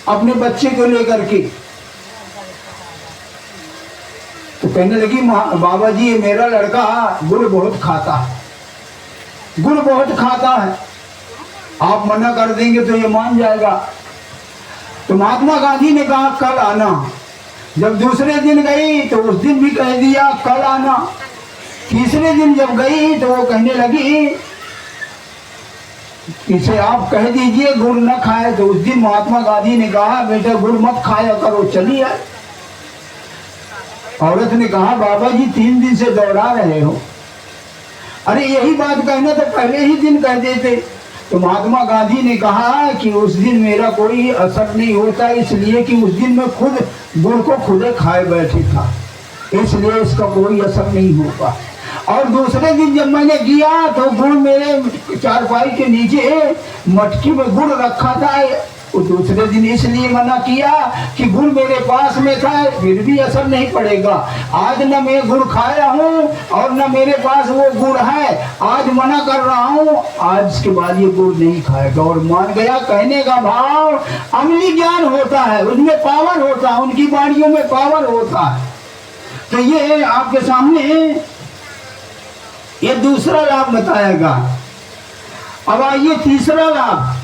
अपने बच्चे को लेकर के, तो कहने लगी बाबा जी मेरा लड़का गुड़ बहुत खाता है, गुड़ बहुत खाता है, आप मना कर देंगे तो ये मान जाएगा। तो महात्मा गांधी ने कहा कल आना। जब दूसरे दिन गई तो उस दिन भी कह दिया कल आना। तीसरे दिन जब गई तो वो कहने लगी इसे आप कह दीजिए गुड़ न खाए। तो उस दिन महात्मा गांधी ने कहा बेटा गुड़ मत खाया करो, चली आए। औरत ने कहा बाबा जी 3 दिन से दौड़ा रहे हो, अरे यही बात कहना तो पहले ही दिन कह देते। तो महात्मा गांधी ने कहा कि उस दिन मेरा कोई असर नहीं होता, इसलिए कि उस दिन मैं खुद गुड़ को खुदे खाए बैठे था, इसलिए इसका कोई असर नहीं होगा। और दूसरे दिन जब मैंने किया तो गुड़ मेरे चारपाई के नीचे मटकी में गुड़ रखा था, वो दूसरे दिन इसलिए मना किया कि गुड़ मेरे पास में था, फिर भी असर नहीं पड़ेगा। आज न मैं गुड़ खाया हूँ और न मेरे पास वो गुड़ है, आज मना कर रहा हूँ, आज के बाद ये गुड़ नहीं खाएगा। और मान गया। कहने का भाव अमली ज्ञान होता है, उनमें पावर होता है, उनकी वाणियों में पावर होता है। तो ये आपके सामने ये दूसरा लाभ बताएगा। अब आइए तीसरा लाभ।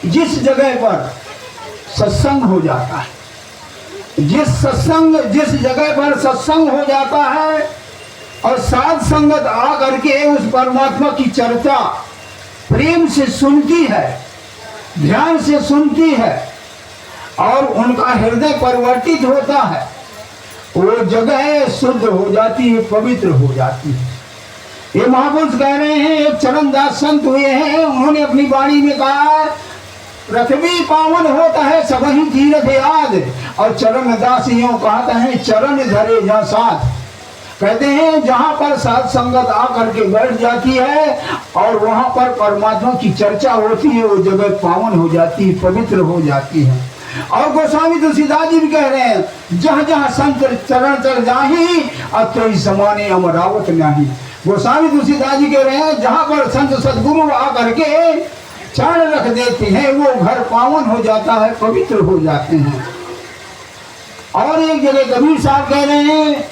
जिस जगह पर सत्संग हो जाता है, जिस जगह पर सत्संग हो जाता है और साध संगत आ करके उस परमात्मा की चर्चा प्रेम से सुनती है, ध्यान से सुनती है और उनका हृदय परिवर्तित होता है, वो जगह शुद्ध हो जाती है, पवित्र हो जाती है। ये महापुरुष कह रहे हैं, एक चरणदास संत हुए हैं, उन्होंने अपनी वाणी में कहा पृथ्वी पावन होता है सबही तीर्थ याद, और चरण दास यूं कहते हैं चरण धरे जा साथ। कहते हैं जहां पर साध संगत आकर के बैठ जाती है और वहां पर परमात्मा की चर्चा होती है, वो जगह पावन हो जाती है, पवित्र हो जाती है। और गोस्वामी तुलसीदास जी भी कह रहे हैं, जहाँ जहाँ संत चरण चढ़ जाही अब तो इस जमाने अमरावत नहीं। गोस्वामी तुलसीदास जी कह रहे हैं, जहाँ पर संत सदगुरु आकर के चरण रख देते हैं वो घर पावन हो जाता है, पवित्र हो जाते हैं। और एक जगह कबीर साहब कह रहे हैं,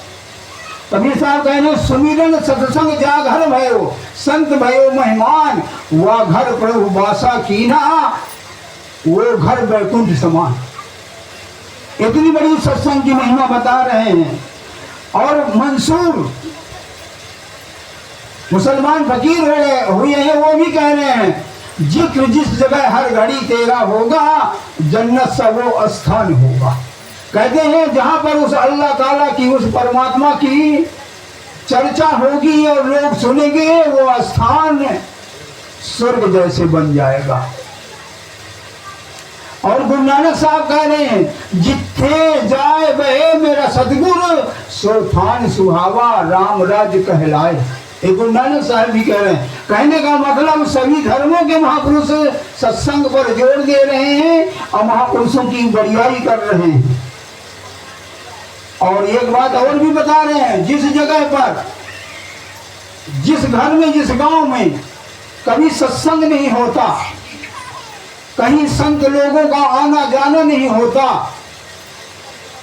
कबीर साहब कह रहे हैं, सुमिरन सत्संग जा घर भयो, संत भयो मेहमान, वह घर प्रभु बासा कीना, वो घर वैकुंठ समान। इतनी बड़ी सत्संग की महिमा बता रहे हैं। और मंसूर मुसलमान फकीर हुए हैं, वो भी कह रहे हैं, जिक्र जिस जगह हर घड़ी तेरा होगा, जन्नत सा वो स्थान होगा। कहते हैं जहां पर उस अल्लाह ताला की, उस परमात्मा की चर्चा होगी और लोग सुनेंगे, वो स्थान स्वर्ग जैसे बन जाएगा। और गुरु नानक साहब कह रहे हैं, जिथे जाए बहे मेरा सतगुरु, सो थान सुहावा राम राज कहलाए। एक गुरु नानक साहब भी कह रहे हैं। कहने का मतलब सभी धर्मों के महापुरुष सत्संग पर जोर दे रहे हैं और महापुरुषों की बड़ाई कर रहे हैं। और एक बात और भी बता रहे हैं, जिस जगह पर, जिस घर में, जिस गांव में कभी सत्संग नहीं होता, कहीं संत लोगों का आना जाना नहीं होता,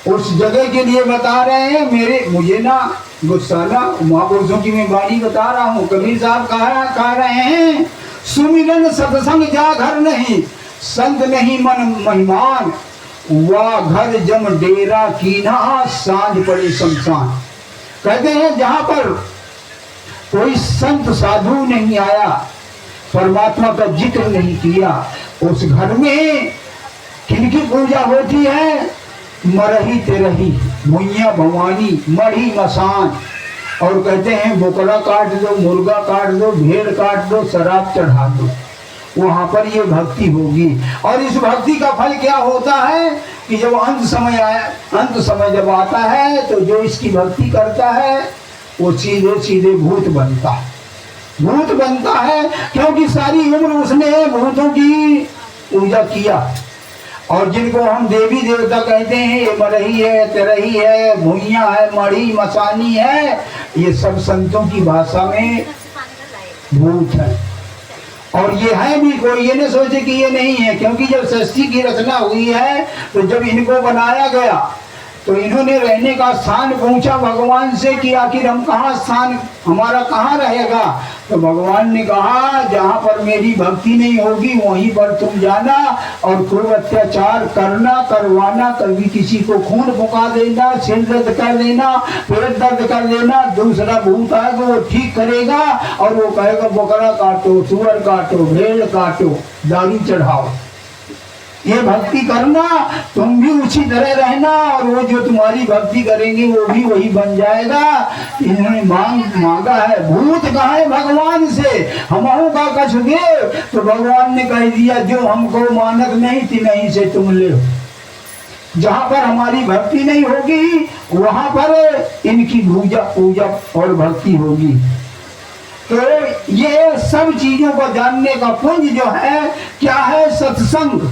उस जगह के लिए बता रहे हैं, मुझे ना गुस्सा ना, महापुरुषों की मैं वाणी बता रहा हूँ। कबीर साहब कह रहे हैं, सुमिरन सत्संग जा घर नहीं, संत नहीं मन मेहमान, वह घर जम डेरा कीना, सांझ पड़े शमशान। कहते हैं जहां पर कोई संत साधु नहीं आया, परमात्मा का जिक्र नहीं किया, उस घर में किनकी पूजा होती है? मरही तेरही, मुइया भवानी, मढ़ी मसान। और कहते हैं बोकरा काट दो, मुर्गा काट दो, भेड़ काट दो, शराब चढ़ा दो, वहां पर ये भक्ति होगी। और इस भक्ति का फल क्या होता है कि जब अंत समय जब आता है, तो जो इसकी भक्ति करता है वो सीधे सीधे भूत बनता है, भूत बनता है, क्योंकि सारी उम्र उसने भूतों की पूजा किया। और जिनको हम देवी देवता कहते हैं, ये मरही है, तेरही है, भुइया है, मढ़ी मसानी है, ये सब संतों की भाषा में भूत है। और ये है भी, कोई ये नहीं सोचे कि ये नहीं है, क्योंकि जब सृष्टि की रचना हुई है, तो जब इनको बनाया गया तो इन्होंने रहने का स्थान पूछा भगवान से कि आखिर हम कहाँ, स्थान हमारा कहाँ रहेगा? तो भगवान ने कहा, जहाँ पर मेरी भक्ति नहीं होगी वहीं पर तुम जाना और खूब अत्याचार करना, करवाना, कभी किसी को खून फुका देना, सिर दर्द कर देना, पेट दर्द कर देना, दूसरा भूत आएगा वो ठीक करेगा और वो कहेगा बकरा काटो, सुअर काटो, भेड़ काटो, दारू चढ़ाओ। ये भक्ति करना, तुम भी उसी तरह रहना, और वो जो तुम्हारी भक्ति करेंगे वो भी वही बन जाएगा। इन्होंने मांगा है, भूत कहे भगवान से हमहु का कछ देव, तो भगवान ने कह दिया, जो हमको मानक नहीं थी नहीं से तुम ले। जहाँ पर हमारी भक्ति नहीं होगी वहां पर इनकी पूजा और भक्ति होगी। तो ये सब चीजों को जानने का पुंज जो है क्या है? सत्संग।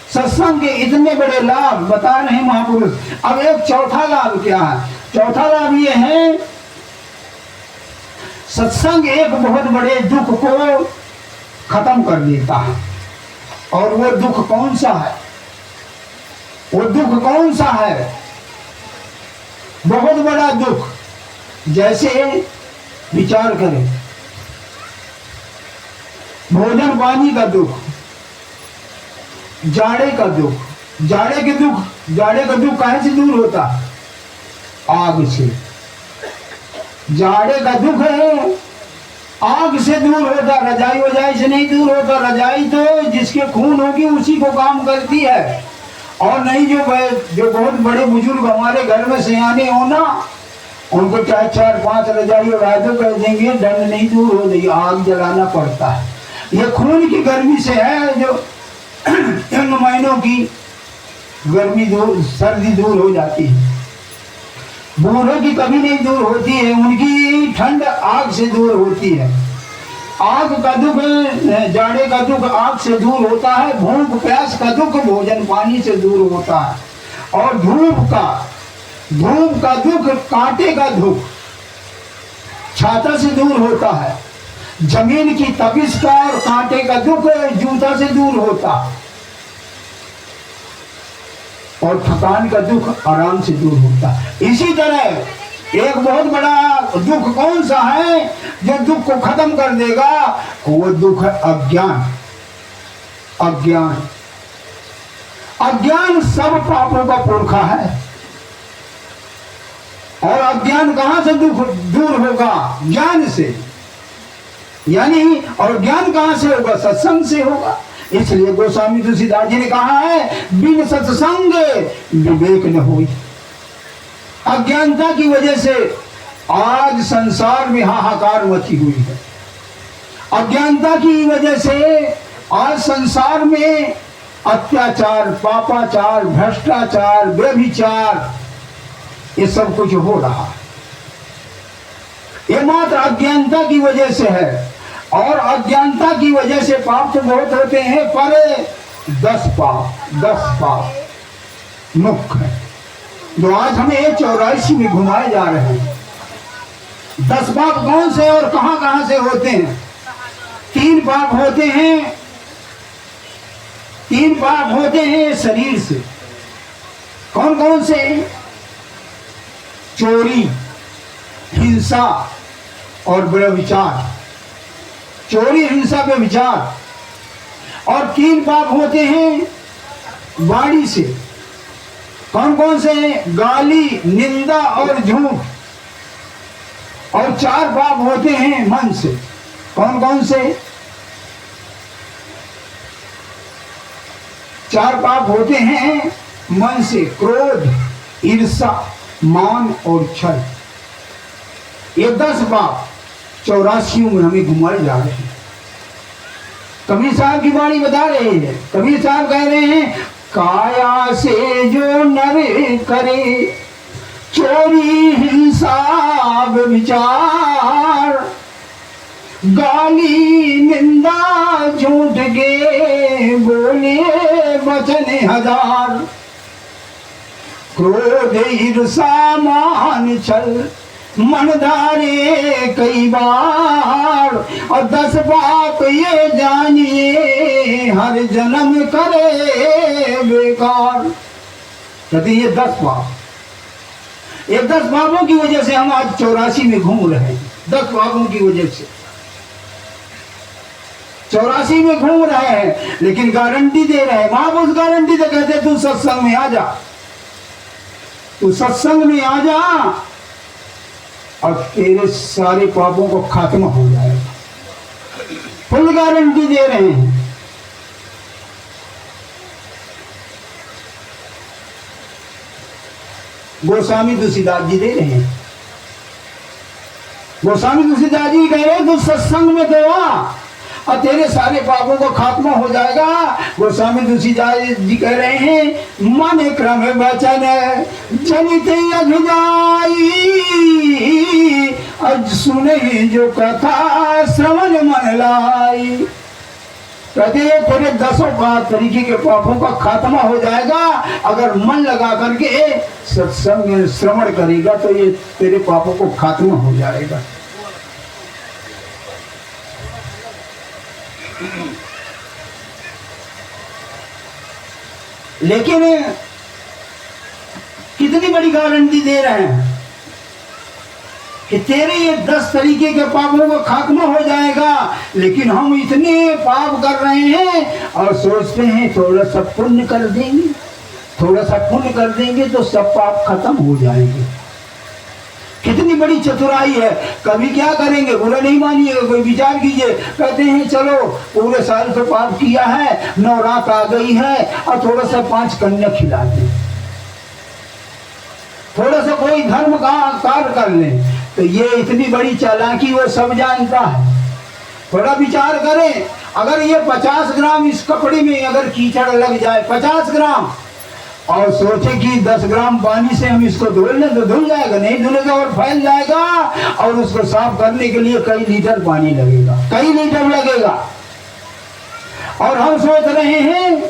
सत्संग के इतने बड़े लाभ बता रहे महापुरुष। अब एक चौथा लाभ क्या है? चौथा लाभ ये है, सत्संग एक बहुत बड़े दुख को खत्म कर देता है। और वो दुख कौन सा है? वो दुख कौन सा है? बहुत बड़ा दुख। जैसे विचार करें, भोजन पानी का दुख, जाड़े का दुख। जाड़े का दुख कहाँ से दूर होता? आग से। जाड़े का दुख है आग से दूर होता, रजाई वजाई से नहीं दूर होता। रजाई तो जिसके खून होगी उसी को काम करती है। और नहीं जो बहुत बड़े बुजुर्ग हमारे घर में सियाने हो ना, उनको चाहे 4-5 रजाई उड़ा दो, कह देंगे दंड नहीं दूर हो गई, आग जलाना पड़ता है। ये खून की गर्मी से है, जो इन महीनों की गर्मी दूर, सर्दी दूर हो जाती है। बूढ़ों की कभी नहीं दूर होती है, उनकी ठंड आग से दूर होती है। आग का दुख, जाड़े का दुख आग से दूर होता है, भूख प्यास का दुख भोजन पानी से दूर होता है, और धूप का दुख कांटे का दुख छाता से दूर होता है, जमीन की तपिश का और कांटे का दुख जूता से दूर होता है, और थकान का दुख आराम से दूर होता है। इसी तरह एक बहुत बड़ा दुख कौन सा है जो दुख को खत्म कर देगा? वो दुख है अज्ञान। अज्ञान सब पापों का पुरखा है। और अज्ञान कहां से दुख दूर होगा? ज्ञान से। यानी और ज्ञान कहां से होगा? सत्संग से होगा। इसलिए गोस्वामी तुलसीदास जी ने कहा है, बिन सत्संग विवेक न होई। अज्ञानता की वजह से आज संसार में हाहाकार मची हुई है। अज्ञानता की वजह से आज संसार में अत्याचार, पापाचार, भ्रष्टाचार, व्यभिचार, ये सब कुछ हो रहा है। ये मात्र अज्ञानता की वजह से है। और अज्ञानता की वजह से पाप तो बहुत होते हैं, पर 10 पाप मुख्य है जो आज हमें 84 में घुमाए जा रहे हैं। 10 पाप कौन से और कहां कहां से होते हैं? 3 पाप होते हैं। 3 पाप होते हैं शरीर से। कौन कौन से? चोरी, हिंसा और व्यभिचार। चोरी, हिंसा, व्यभिचार। और 3 पाप होते हैं वाणी से। कौन कौन से? गाली, निंदा और झूठ। और 4 पाप होते हैं मन से। कौन कौन से? 4 पाप होते हैं मन से, क्रोध, ईर्ष्या, मान और छल। ये 10 पाप 84 में हमें घुमाए जा रहे हैं। कबीर साहब की वाणी बता रहे हैं। कबीर साहब कह रहे हैं, काया से जो नर करे चोरी, हिंसा, व्यभिचार, गाली, निंदा, झूठ के बोले वचन हजार, क्रोध, ईर्षा, मान, छल, मन धारे कई बार, और 10 पाप ये जानिए हर जन्म करे बेकार। कहते ये 10 पाप, ये 10 पापों की वजह से हम आज 84 में घूम रहे हैं। 10 पापों की वजह से 84 में घूम रहे हैं। लेकिन गारंटी दे रहे हैं, महापुरुष गारंटी दे कहते तू सत्संग में आ जा, तू सत्संग में आ जा और तेरे सारे पापों को खात्मा हो जाएगा। फुल गारंटी दे रहे हैं। गोस्वामी तुलसीदास जी दे रहे हैं। गोस्वामी तुलसीदास जी कह रहे हैं तू सत्संग में तो आ और तेरे सारे पापों को खात्मा हो जाएगा। गोस्वामी तुलसीदास जी कह रहे हैं, मन क्रम वचन जनित अभिजाई, आज सुने जो कथा श्रवण मन लाई। कहते हैं तेरे 10 तरीके के पापों का खात्मा हो जाएगा अगर मन लगा करके सत्संग में श्रवण करेगा, तो ये तेरे पापों को खात्मा हो जाएगा। लेकिन कितनी बड़ी गारंटी दे रहे हैं कि तेरे ये 10 तरीके के पापों का खात्मा हो जाएगा। लेकिन हम इतने पाप कर रहे हैं और सोचते हैं थोड़ा सा पुण्य कर देंगे, थोड़ा सा पुण्य कर देंगे तो सब पाप खत्म हो जाएंगे। कितनी बड़ी चतुराई है। कभी क्या करेंगे, बुरा नहीं मानिएगा, कोई विचार कीजिए। कहते हैं चलो पूरे साल तो पाप किया है, नवरात आ गई है और थोड़ा सा 5 कन्या खिला दें, थोड़ा सा कोई धर्म का कार्य कर लें। तो ये इतनी बड़ी चालाकी वो सब जानता है। थोड़ा विचार करें, अगर ये 50 ग्राम इस कपड़े में अगर कीचड़ लग जाए, 50 ग्राम, और सोचे कि 10 ग्राम पानी से हम इसको धुल लें तो धुल जाएगा, नहीं धुलेगा और फैल जाएगा, और उसको साफ करने के लिए कई लीटर पानी लगेगा, कई लीटर लगेगा। और हम सोच रहे हैं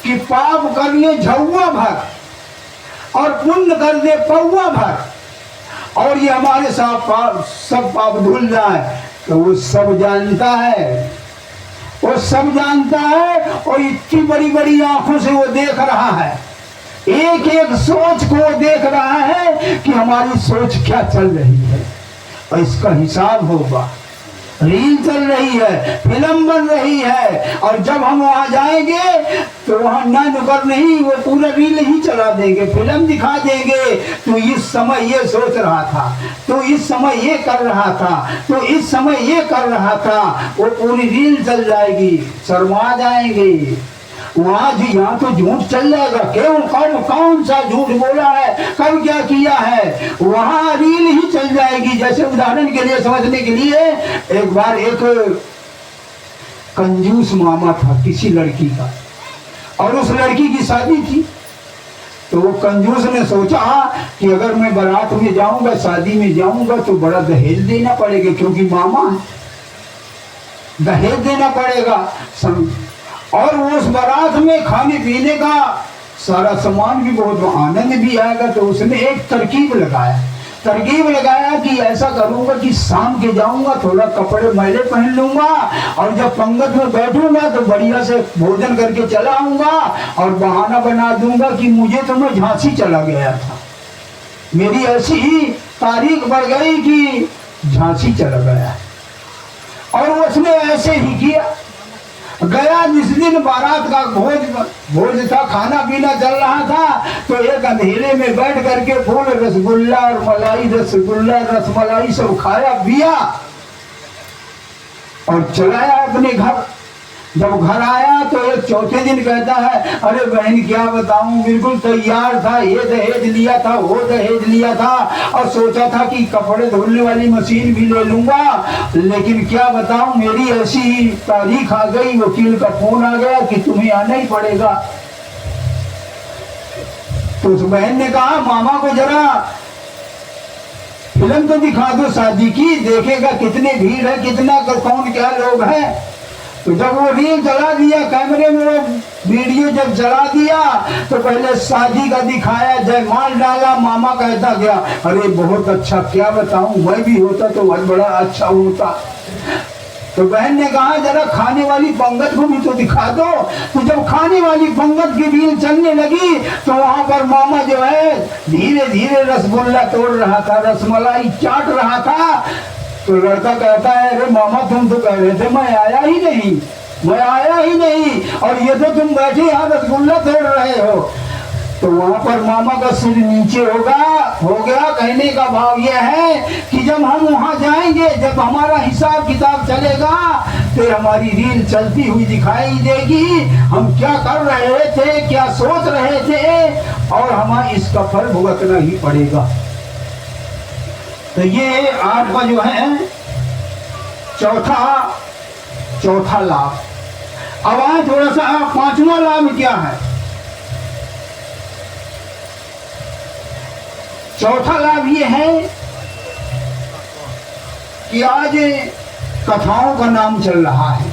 कि पाप कर ले झौवा भर और पुण्य कर दे पौवा भर, और ये हमारे साथ सब पाप धुल जाए। तो वो सब जानता है, वो सब जानता है, और इतनी बड़ी बड़ी आंखों से वो देख रहा है, एक एक सोच को वो देख रहा है कि हमारी सोच क्या चल रही है, और इसका हिसाब होगा। रील चल रही है, फिल्म बन रही है, और जब हम वहां जाएंगे तो वहां ना नुकर नहीं, वो पूरा रील ही चला देंगे, फिल्म दिखा देंगे। तो इस समय ये सोच रहा था, तो इस समय ये कर रहा था, तो इस समय ये कर रहा था, वो पूरी रील चल जाएगी, शर्मा जाएंगे। वहां जी यहाँ तो झूठ चल जाएगा, क्यों कौन सा झूठ बोला है, कब क्या किया है, वहां रील ही चल जाएगी। जैसे उदाहरण के लिए समझने के लिए, एक बार एक कंजूस मामा था किसी लड़की का, और उस लड़की की शादी थी। तो वो कंजूस ने सोचा कि अगर मैं बारात में जाऊंगा, शादी में जाऊंगा, तो बड़ा दहेज देना पड़ेगा, क्योंकि मामा है, दहेज देना पड़ेगा। और उस बारात में खाने पीने का सारा सामान भी बहुत आनंद भी आएगा। तो उसने एक तरकीब लगाया कि ऐसा करूंगा कि शाम के जाऊंगा, थोड़ा कपड़े मैले पहन लूंगा, और जब पंगत में बैठूंगा तो बढ़िया से भोजन करके चला आऊंगा, और बहाना बना दूंगा कि मुझे तो मैं झांसी चला गया था, मेरी ऐसी ही तारीख बढ़ गई कि झांसी चला गया। और उसने ऐसे ही किया, गया जिस दिन बारात का भोज था, खाना पीना चल रहा था, तो एक अंधेरे में बैठ करके फूल रसगुल्ला और मलाई, रसगुल्ला रसमलाई सब खाया पिया और चलाया अपने घर। जब घर आया तो एक चौथे दिन कहता है, अरे बहन क्या बताऊं, बिल्कुल तैयार था, ये दहेज लिया था, वो दहेज लिया था, और सोचा था कि कपड़े धुलने वाली मशीन भी ले लूंगा, लेकिन क्या बताऊं मेरी ऐसी तारीख आ गई, वकील का फोन आ गया कि तुम्हें आना ही पड़ेगा। तो उस बहन ने कहा, मामा को जरा फिल्म तो दिखा दो शादी की, देखेगा कितनी भीड़ है, कितना कौन क्या लोग हैं। तो जब वो रील चला दिया, कैमरे में वो वीडियो जब चला दिया, तो पहले शादी का दिखाया, जयमाल डाला, मामा कहता गया, अरे बहुत अच्छा, क्या बताऊं, मैं भी होता तो बहुत बड़ा अच्छा होता। तो बहन ने कहा, जरा खाने वाली पंगत को भी तो दिखा दो। तो जब खाने वाली पंगत की रील चलने लगी, तो वहां पर मामा जो है धीरे धीरे रसगुल्ला तोड़ रहा था, रसमलाई चाट रहा था। तो लड़का कहता है, अरे मामा तुम तो कह रहे थे मैं आया ही नहीं, और ये तो तुम बैठे यहाँ रसगुल्ला तोड़ रहे हो। तो वहां पर मामा का सिर नीचे हो गया। कहने का भाव यह है कि जब हम वहां जाएंगे, जब हमारा हिसाब किताब चलेगा, तो हमारी रील चलती हुई दिखाई देगी, हम क्या कर रहे थे, क्या सोच रहे थे, और हमें इसका फल भुगतना ही पड़ेगा। तो ये आपका जो है चौथा लाभ। अब आए थोड़ा सा पांचवा लाभ क्या है। चौथा लाभ ये है कि आज कथाओं का नाम चल रहा है।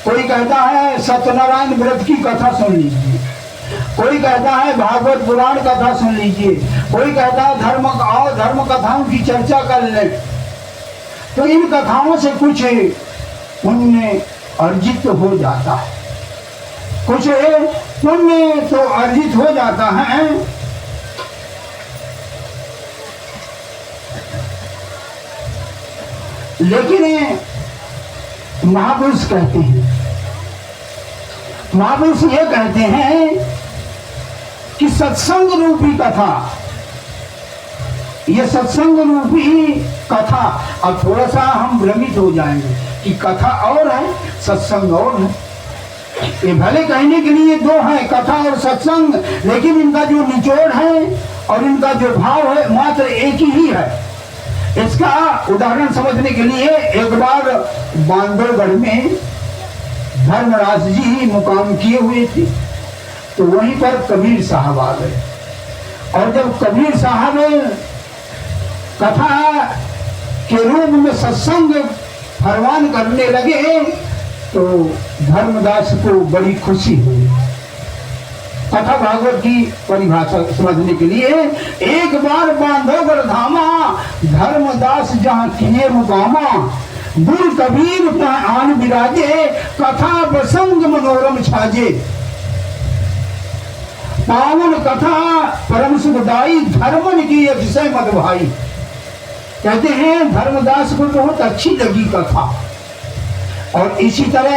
कोई कहता है सत्यनारायण व्रत की कथा सुन लीजिए, कोई कहता है भागवत पुराण कथा सुन लीजिए, कोई कहता है धर्म कथाओं की चर्चा कर ले। तो इन कथाओं से कुछ पुण्य अर्जित हो जाता है, कुछ पुण्य तो अर्जित हो जाता है। लेकिन महापुरुष कहते हैं, महापुरुष ये कहते हैं कि सत्संग रूपी कथा, ये सत्संग रूपी कथा। अब थोड़ा सा हम भ्रमित हो जाएंगे कि कथा और है, सत्संग और है। ये भले कहने के लिए दो है, कथा और सत्संग, लेकिन इनका जो निचोड़ है और इनका जो भाव है मात्र एक ही है। इसका उदाहरण समझने के लिए एक बार बांधवगढ़ में धर्मराज जी मुकाम किए हुए थे। तो वहीं पर कबीर साहब आ गए। और जब कबीर साहब कथा के रूप में सत्संग फरमान करने लगे तो धर्मदास को बड़ी खुशी हुई। कथा भागवत की परिभाषा समझने के लिए, एक बार बांधवगढ़ धामा, धर्मदास जहाँ किए मुकामा, गुरु कबीर आन विराजे, कथा प्रसंग मनोरम छाजे। पावन कथा परम सुखदाई, धर्मन की अतिशय मत भाई। कहते हैं धर्मदास को बहुत अच्छी लगी कथा। और इसी तरह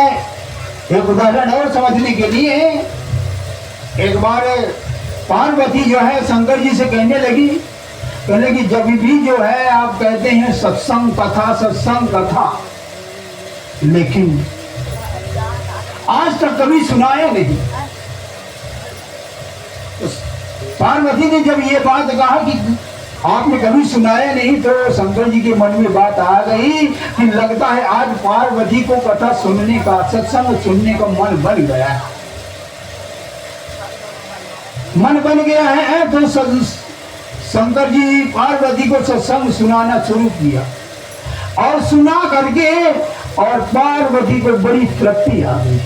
एक उदाहरण और समझने के लिए, एक बार पार्वती जो है शंकर जी से कहने लगी जब भी जो है आप कहते हैं सत्संग कथा, लेकिन आज तक कभी सुनाया नहीं। तो पार्वती ने जब ये बात कहा कि आपने कभी सुनाया नहीं, तो शंकर जी के मन में बात आ गई कि लगता है आज पार्वती को कथा सुनने का, सत्संग सुनने का मन बन गया है। मन बन गया है तो शंकर जी पार्वती को सत्संग सुनाना शुरू किया। और सुना करके और पार्वती को बड़ी तृप्ति आ गई।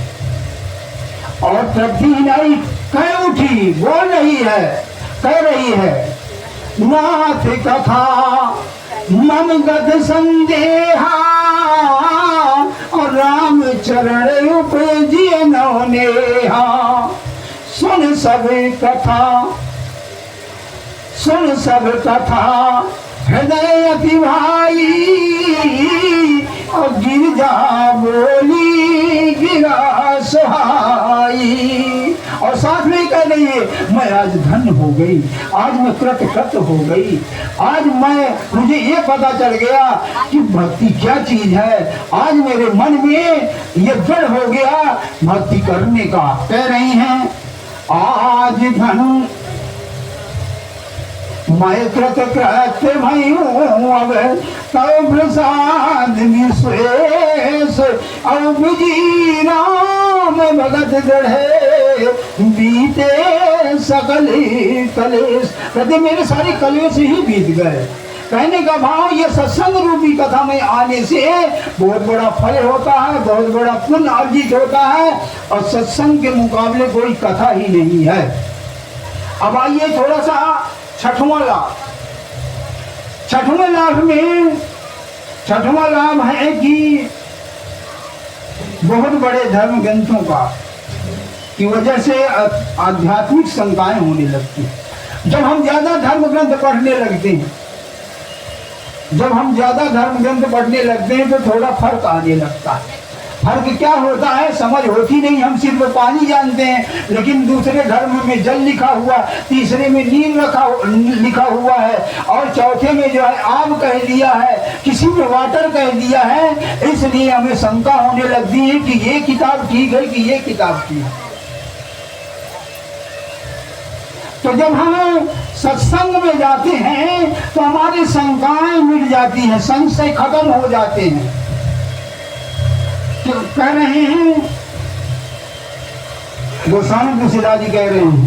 और तृप्ति नहीं, कह उठी, बोल रही है, कह रही है, नाथ कथा मम गद संदेहा, और राम चरण उपजिए नौनेहा। सुन सब कथा हृदय अति भाई, और गिरजा बोली गिरा सहाई। और साथ में कह रही है, मैं आज धन्य हो गई, आज मैं कृत हो गई, आज मुझे ये पता चल गया कि भक्ति क्या चीज है। आज मेरे मन में ये दृढ़ हो गया भक्ति करने का। कह रही हैं, आज धन मैं कृत भई हूँ, अब तब प्रसाद विशेष, अब जी राम भगत दृढ़े, बीते सकल कलेश। कहते मेरे सारे कलेश ही बीत गए। कहने का भाव, ये सत्संग रूपी कथा में आने से बहुत बड़ा फल होता है, बहुत बड़ा पुण्य अर्जित होता है, और सत्संग के मुकाबले कोई कथा ही नहीं है। अब आइए थोड़ा सा छठवां लाभ। छठवां लाभ है कि बहुत बड़े धर्म ग्रंथों का की वजह से आध्यात्मिक शंकाएं होने लगती हैं। जब हम ज्यादा धर्म ग्रंथ पढ़ने लगते हैं तो थोड़ा फर्क आने लगता है। फर्क क्या होता है समझ होती नहीं। हम सिर्फ पानी जानते हैं, लेकिन दूसरे धर्म में जल लिखा हुआ, तीसरे में नील लिखा हुआ है, और चौथे में जो है आग कह दिया है, किसी में वाटर कह दिया है। इसलिए हमें शंका होने लगती है कि ये किताब ठीक है कि ये किताब ठीक है। तो जब हम सत्संग में जाते हैं तो हमारी शंकाएं मिट जाती हैं, संशय खत्म हो जाते हैं। तो कह रहे हैं गोस्वामी तुलसीदास जी कह रहे हैं,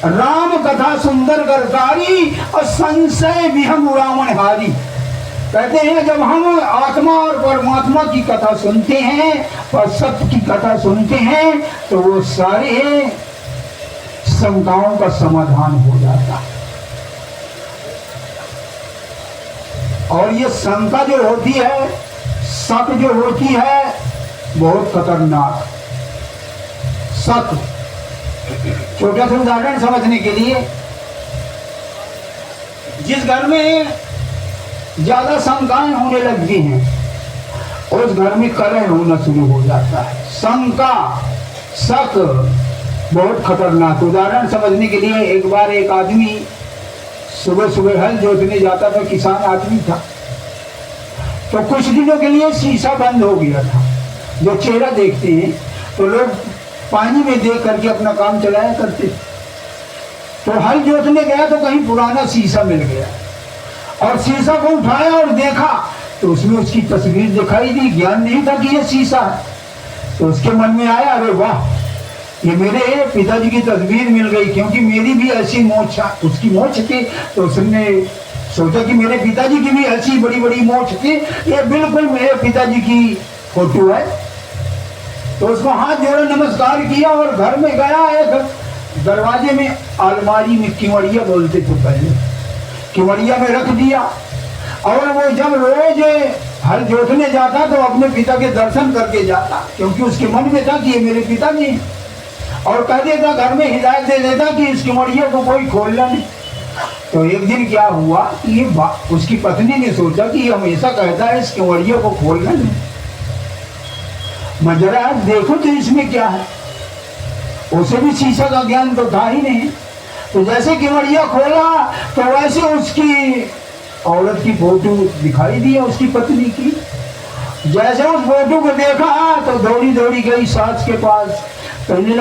राम कथा सुंदर गरकारी और संशय विहम रावण हारी। कहते हैं जब हम आत्मा और परमात्मा की कथा सुनते हैं और सत्य की कथा सुनते हैं तो वो सारे शंकाओं का समाधान हो जाता है। और ये शंका जो होती है, शक जो होती है, बहुत खतरनाक। शक, छोटा सा उदाहरण समझने के लिए, जिस घर में ज्यादा शंकाएं होने लगती हैं उस घर में कलह होना शुरू हो जाता है। शंका, शक बहुत खतरनाक। उदाहरण समझने के लिए, एक बार एक आदमी सुबह सुबह हल जोतने जाता था, किसान आदमी था। तो कुछ दिनों के लिए शीशा बंद हो गया था। जो चेहरा देखते हैं तो लोग पानी में देख करके अपना काम चलाया करते। तो हल जोतने गया तो कहीं पुराना शीशा मिल गया, और शीशा को उठाया और देखा तो उसमें उसकी तस्वीर दिखाई दी। ज्ञान नहीं था कि ये शीशा है। तो उसके मन में आया, अरे वाह, ये मेरे पिताजी की तस्वीर मिल गई, क्योंकि मेरी भी ऐसी मोछ, उसकी मोछ थी, तो उसने सोचा कि मेरे पिताजी की भी ऐसी बड़ी बड़ी मोछ थी, ये बिल्कुल मेरे पिताजी की फोटो है। तो उसको हाथ जोड़े नमस्कार किया और घर में गया। एक दरवाजे में अलमारी में किवड़िया बोलते थे पहले, किवड़िया में रख दिया। और वो जब रोज हल जोतने जाता तो अपने पिता के दर्शन करके जाता, क्योंकि उसके मन में था कि ये मेरे पिता नहीं, और कह देता, घर में हिदायत दे देता कि इस किवड़िया को कोई खोलना नहीं। तो एक दिन क्या हुआ कि उसकी पत्नी ने सोचा कि ये हमेशा कहता है इस किवड़िया को खोलना नहीं, मैं जरा देखो तो इसमें क्या है। उसे भी शीशा का ज्ञान तो था ही नहीं। तो जैसे किवड़िया खोला तो वैसे उसकी औरत की फोटो दिखाई दी, उसकी पत्नी की। जैसे उस फोटो को देखा तो दौड़ी दौड़ी गई सास के पास, कहने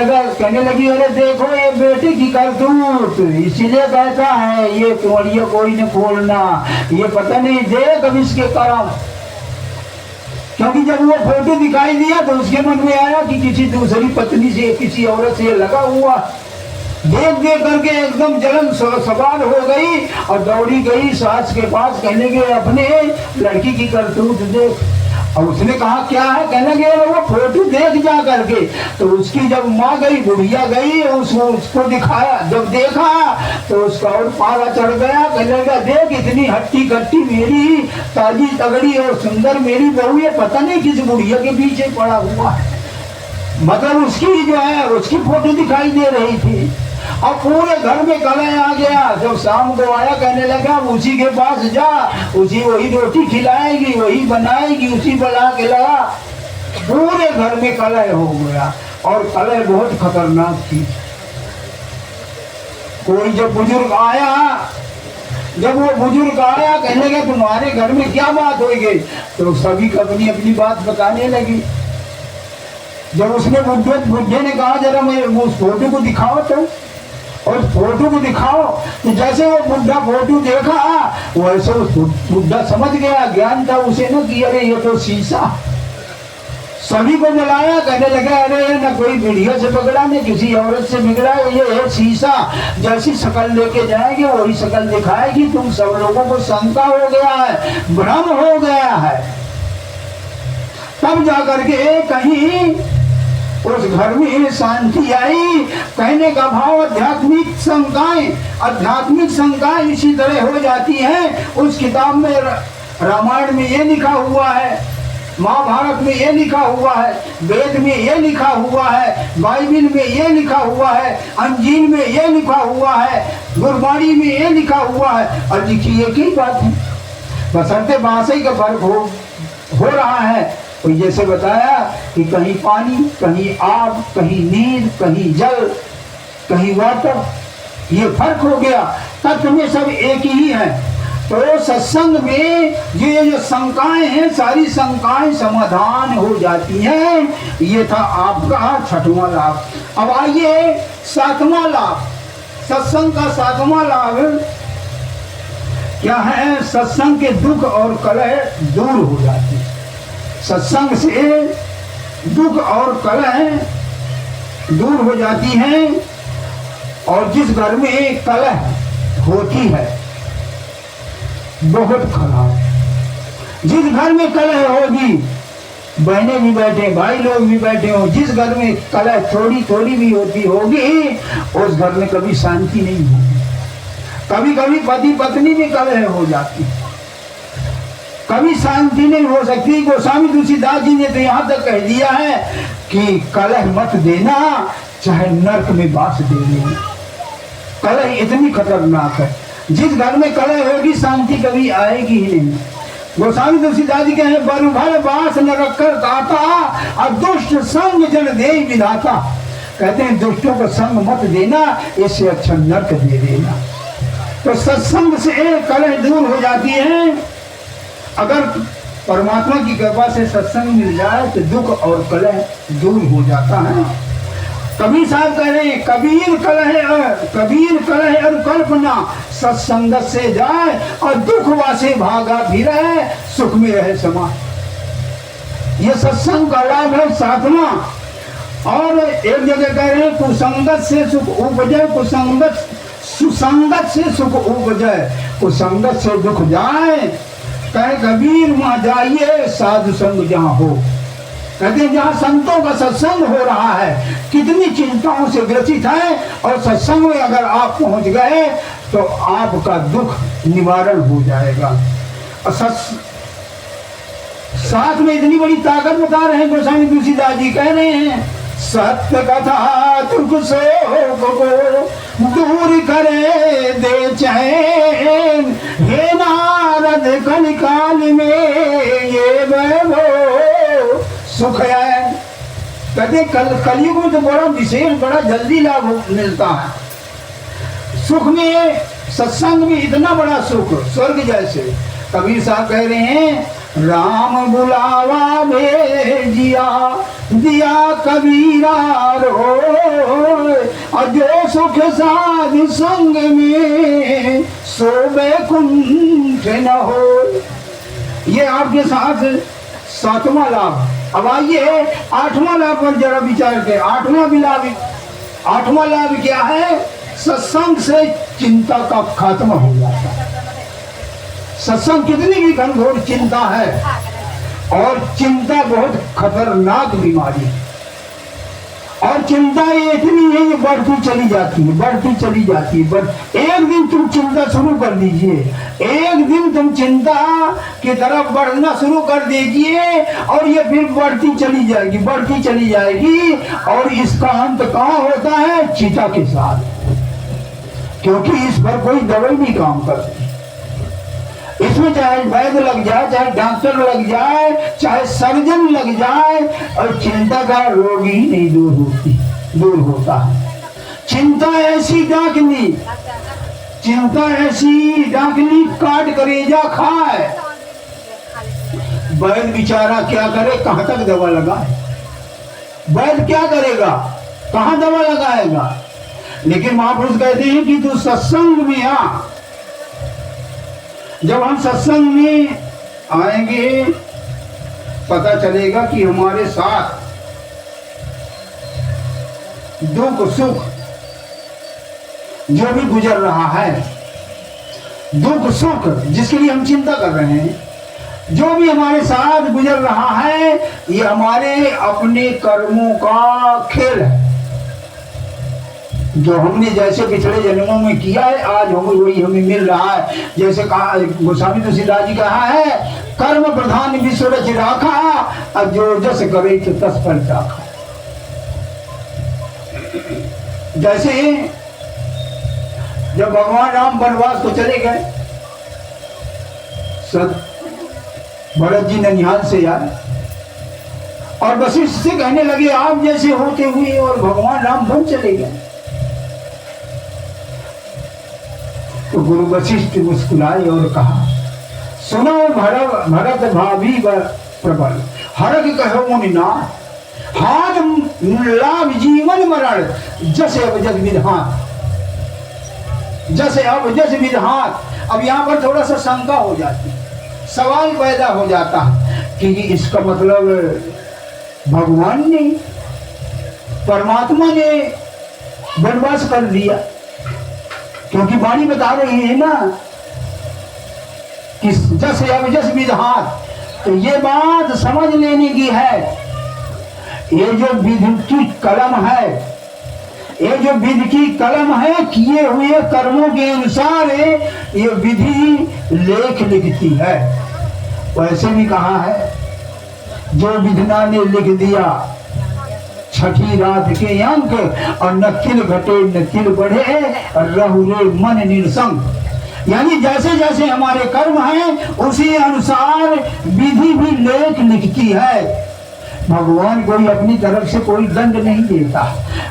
लगी, अरे देखो ये बेटे की करतूत, इसीलिए कहता है ये किवड़िया कोई न खोलना, ये पता नहीं देख अब इसके कर्म। क्योंकि जब वो फोटो दिखाई दिया तो उसके मन में आया कि किसी दूसरी पत्नी से, किसी औरत से लगा हुआ। देख देख करके एकदम जलन सवार हो गई और दौड़ी गई सास के पास, कहने के अपने लड़की की करतूत देख। और उसने कहा क्या है, कहने लगे वो फोटो देख जा करके। तो उसकी जब माँ गई, बुढ़िया गई, उसको दिखाया, जब देखा तो उसका और पारा चढ़ गया। कहने लगा देख इतनी हट्टी कट्टी मेरी ताजी तगड़ी और सुंदर मेरी बहू, ये पता नहीं किस बुढ़िया के पीछे पड़ा हुआ है। मतलब उसकी जो है उसकी फोटो दिखाई दे रही थी। और पूरे घर में कलह आ गया। जब शाम को आया कहने लगा उसी के पास जा, उसी वही रोटी खिलाएगी, वही बनाएगी, उसी बना के लगा। पूरे घर में कलह हो गया और कलह बहुत खतरनाक थी। कोई जब बुजुर्ग आया, कहने लगा तुम्हारे घर में क्या बात हो गई, तो सभी अपनी अपनी बात बताने लगी। जब उसने बुढ़े ने कहा जरा मैं उस फोटो को दिखाओ, तो और फोटो को दिखाओ, तो जैसे वो बुढ़ा फोटो देखा वैसे बुढ़ा समझ गया, ज्ञान था उसे ना कि अरे ये तो शीशा। सभी को बुलाया, कहने लगा अरे न कोई बुढ़िया से पकड़ा न किसी औरत से बिगड़ा, ये है शीशा। जैसी शक्ल लेके जाएंगे वही शक्ल दिखाएगी। तुम सब लोगों को शंका हो गया है, भ्रम हो गया है। तब जाकर के कहीं उस घर में शांति आई। कहने का भाव आध्यात्मिक शंकाएं इसी तरह हो जाती हैं। उस किताब में रामायण में ये लिखा हुआ है, महाभारत में ये लिखा हुआ है, वेद में ये लिखा हुआ है, बाइबिल में ये लिखा हुआ है, अंजील में ये लिखा हुआ है, गुरबाणी में ये लिखा हुआ है, और लिखी एक ही बात है, बशर्ते भाषा का फर्क हो रहा है। तो जैसे बताया कि कहीं पानी, कहीं आग, कहीं नीर, कहीं जल, कहीं वाटर, ये फर्क हो गया। तत्व में सब एक ही है। तो सत्संग में ये जो शंकाएं हैं सारी शंकाएं समाधान हो जाती हैं। ये था आपका छठवां लाभ। अब आइए सातवां लाभ, सत्संग का सातवां लाभ क्या है? सत्संग के दुख और कलह दूर हो जाती है। सत्संग से दुख और कलह दूर हो जाती हैं। और जिस घर में कलह होती है बहुत खराब, जिस घर में कलह होगी, बहनें भी बैठे, भाई लोग भी बैठे हो, जिस घर में कलह थोड़ी थोड़ी भी होती होगी उस घर में कभी शांति नहीं होगी। कभी कभी पति पत्नी में कलह हो जाती, कभी शांति नहीं हो सकती। गोस्वामी तुलसीदास जी ने तो यहाँ तक कह दिया है कि कलह मत देना, चाहे नरक में बास दे देना। कलह इतनी खतरनाक है, जिस घर में कलह होगी शांति कभी आएगी ही नहीं। गोस्वामी तुलसीदास जी कहे बरु भर बास न रखकर दाता, और दुष्ट संग जन दे विधाता। कहते हैं दुष्टों को संग मत देना, इससे अच्छा नरक दे देना। तो सत्संग से कलह दूर हो जाती है। अगर परमात्मा की कृपा से सत्संग मिल जाए तो दुख और कलह दूर हो जाता है। कबीर साहब कह रहे हैं कबीर कलह और कल्पना सत्संगत से जाए, और दुख वासे भागा भी रहे, सुख में रहे समा। ये सत्संग का लाभ है सातवां। और एक जगह कह रहे हैं कुसंगत से सुख उपजे, कुसंगत सुसंगत से सुख उपजे, कुसंगत से दुख जाए। कहे कबीर वहां जाइए साधु संग जहां हो। कहते हैं जहां संतों का सत्संग हो रहा है, कितनी चिंताओं से ग्रसित है, और सत्संग में अगर आप पहुंच गए तो आपका दुख निवारण हो जाएगा। और साथ में इतनी बड़ी ताकत बता रहे हैं गोस्वामी तुलसीदास जी, कह रहे हैं सत्य कथा दुख शोक को दूर करे दे चैन, हे नारद कलिकाल में ये वैभव सुख है। कहते कलयुग में तो बड़ा विशेष, बड़ा जल्दी लाभ मिलता है। सुख में, सत्संग में इतना बड़ा सुख, स्वर्ग जैसे। कबीर साहब कह रहे हैं राम बुलावा भेजिया दिया कबीरा रो, और जो सुख साधु संग में सो बैकुंठ न हो। ये आपके साथ 7वां लाभ। अब आइए 8वां लाभ पर जरा विचार करें। 8वां लाभ क्या है? सत्संग से चिंता का खात्मा हो जाता है। सत्संग कितनी भी घनघोर चिंता है, और चिंता बहुत खतरनाक बीमारी है, और चिंता ये इतनी है ये बढ़ती चली जाती है, बढ़ती चली जाती है। एक दिन तुम चिंता शुरू कर दीजिए, एक दिन तुम चिंता की तरफ बढ़ना शुरू कर दीजिए, और ये फिर बढ़ती चली जाएगी, बढ़ती चली जाएगी। और इसका अंत कहाँ होता है? चिता के साथ, क्योंकि इस पर कोई दवाई नहीं काम करती। इसमें चाहे वैद्य लग जाए, चाहे डॉक्टर लग जाए, चाहे सर्जन लग जाए, और चिंता का रोग ही नहीं दूर होता है। चिंता ऐसी डाकनी, चिंता ऐसी डाकनी काट करेजा खाए। वैद्य बेचारा क्या करे, कहां तक दवा लगाए? वैद्य क्या करेगा, कहां दवा लगाएगा? लेकिन महापुरुष कहते हैं कि तू सत्संग में आ। जब हम सत्संग में आएंगे पता चलेगा कि हमारे साथ दुख सुख जो भी गुजर रहा है, दुख सुख जिसके लिए हम चिंता कर रहे हैं, जो भी हमारे साथ गुजर रहा है, ये हमारे अपने कर्मों का खेल है। जो हमने जैसे पिछले जन्मों में किया है, आज वही हमें मिल रहा है। जैसे कहा गोस्वामी तुलसीदास जी कहा है, कर्म प्रधान विश्व रच राखा, और जो जस करे तो तस पर चाखा। जैसे जब भगवान राम वनवास को चले गए, भरत जी ननिहाल से आए, और वशिष्ठ से कहने लगे आप जैसे होते हुए और भगवान राम वन चले गए। तो गुरु वशिष्ठ मुस्कुराए और कहा, सुनो भरत भाभी प्रबल, हरक कहो मुनिनाथ, हाथ लाभ जीवन मरण, जैसे अब जग विधान, जैसे अब जस विधान। अब यहाँ पर थोड़ा सा शंका हो जाती, सवाल पैदा हो जाता कि इसका मतलब भगवान ने, परमात्मा ने वनवास कर लिया, क्योंकि वाणी बता रही है ना कि जस अब जस विधान। तो ये बात समझ लेने की है। ये जो विधि की कलम है, ये जो विधि की कलम है, किए हुए कर्मों के अनुसार ये विधि लेख लिखती है। वैसे भी कहा है, जो विधना ने लिख दिया छठी रात के अंक, और न तिल घटे न तिल बढ़े, रहुरे मन निरसंग। यानी जैसे जैसे हमारे कर्म हैं, उसी अनुसार विधि भी लेख लिखती है। भगवान कोई अपनी तरफ से कोई दंड नहीं देता।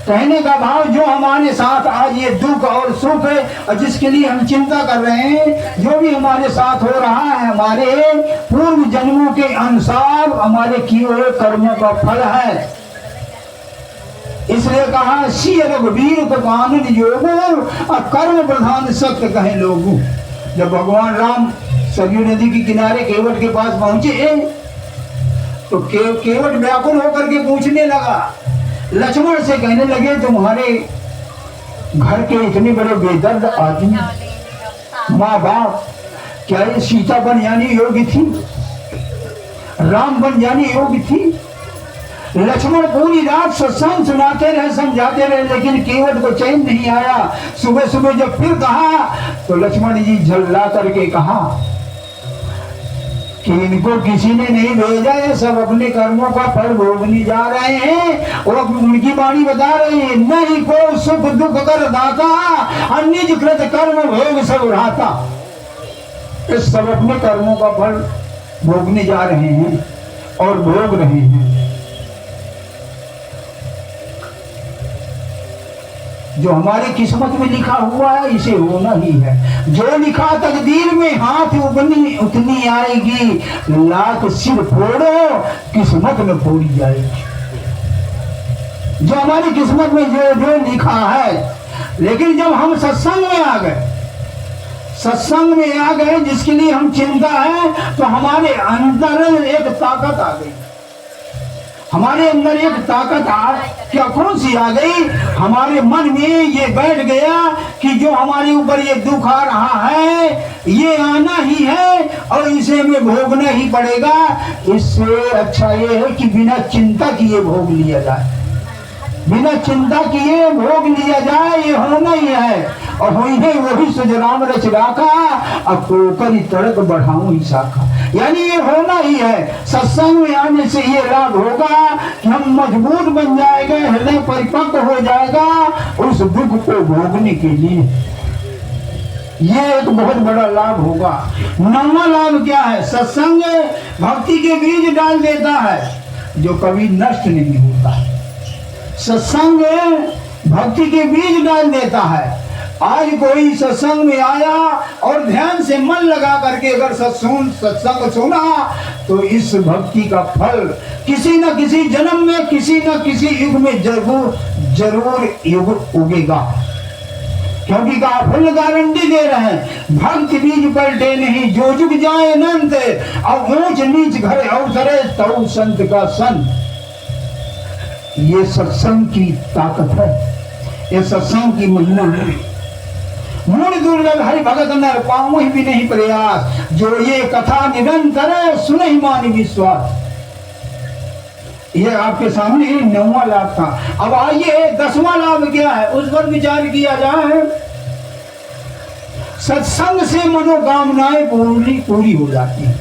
कहने का भाव, जो हमारे साथ आज ये दुख और सुख है, और जिसके लिए हम चिंता कर रहे हैं, जो भी हमारे साथ हो रहा है, हमारे पूर्व जन्मों के अनुसार हमारे किए हुए कर्मों का फल है। इसलिए कहा, सी रघुवीर कानन योगो, और कर्म प्रधान सत्य कहे लोगों। जब भगवान राम सरयू नदी के किनारे केवट के पास पहुंचे, तो केवट व्याकुल होकर के पूछने लगा लक्ष्मण से कहने लगे तुम्हारे घर के इतने बड़े बेदर्द आदमी, माँ बाप, क्या ये सीता बन जाने योग्य थी, राम बन जाने योग्य थी? लक्ष्मण पूरी रात सत्संग सुनाते रहे, समझाते रहे, लेकिन केवट को चैन नहीं आया। सुबह सुबह जब फिर कहा तो लक्ष्मण जी झल्ला करके कहा कि इनको किसी ने नहीं भेजा है, सब अपने कर्मों का फल भोगने जा रहे हैं। और उनकी वाणी बता रही है, नहीं को सुख दुख कर दाता, निज कृत कर्म भोग सब उड़ाता। इस सब अपने कर्मों का फल भोगने जा रहे हैं और भोग रहे हैं। जो हमारी किस्मत में लिखा हुआ है इसे होना ही है। जो लिखा तकदीर में हाथ उतनी आएगी, लाख सिर फोड़ो किस्मत में फोड़ी जाएगी। जो हमारी किस्मत में जो लिखा है, लेकिन जब हम सत्संग में आ गए, सत्संग में आ गए जिसके लिए हम चिंता है, तो हमारे अंदर एक ताकत आ गई। हमारे अंदर एक ताकत क्या कौन सी आ गई? हमारे मन में ये बैठ गया कि जो हमारे ऊपर ये दुख आ रहा है ये आना ही है और इसे हमें भोगना ही पड़ेगा। इससे अच्छा ये है कि बिना चिंता किए भोग लिया जाए, बिना चिंता किए भोग लिया जाए, ये होना ही है। और वही सुजराम रच राखा, अब कोकरी तड़क बढ़ाऊं ही शाखा, यानी ये होना ही है। सत्संग में आने से ये लाभ होगा कि हम मजबूत बन जाएगा, हृदय परिपक्व हो जाएगा उस दुख को भोगने के लिए। ये एक बहुत बड़ा लाभ होगा। नौवां लाभ क्या है? सत्संग भक्ति के बीज डाल देता है जो कभी नष्ट नहीं होता। सत्संग भक्ति के बीज डाल देता है। आज कोई सत्संग में आया और ध्यान से मन लगा करके अगर सत्संग सुना तो इस भक्ति का फल किसी न किसी जन्म में, किसी न किसी युग में जरूर युग उगेगा। क्योंकि का फुल गारंटी दे रहे हैं, भक्त बीज पलटे नहीं, जो जुग जाए अनंत, अब ऊंच नीच घर अवसरे तऊ संत का संत। ये सत्संग की ताकत है, ये सत्संग की महिमा है। मूल दुर्लभ हरि भगत नर पावो ही भी नहीं प्रयास, जो ये कथा निरंतर सुने ही मानी विश्वास। ये आपके सामने नौवां लाभ था। अब आइए 10वां लाभ क्या है उस पर विचार किया जाए। सत्संग से मनोकामनाएं पूरी हो जाती है।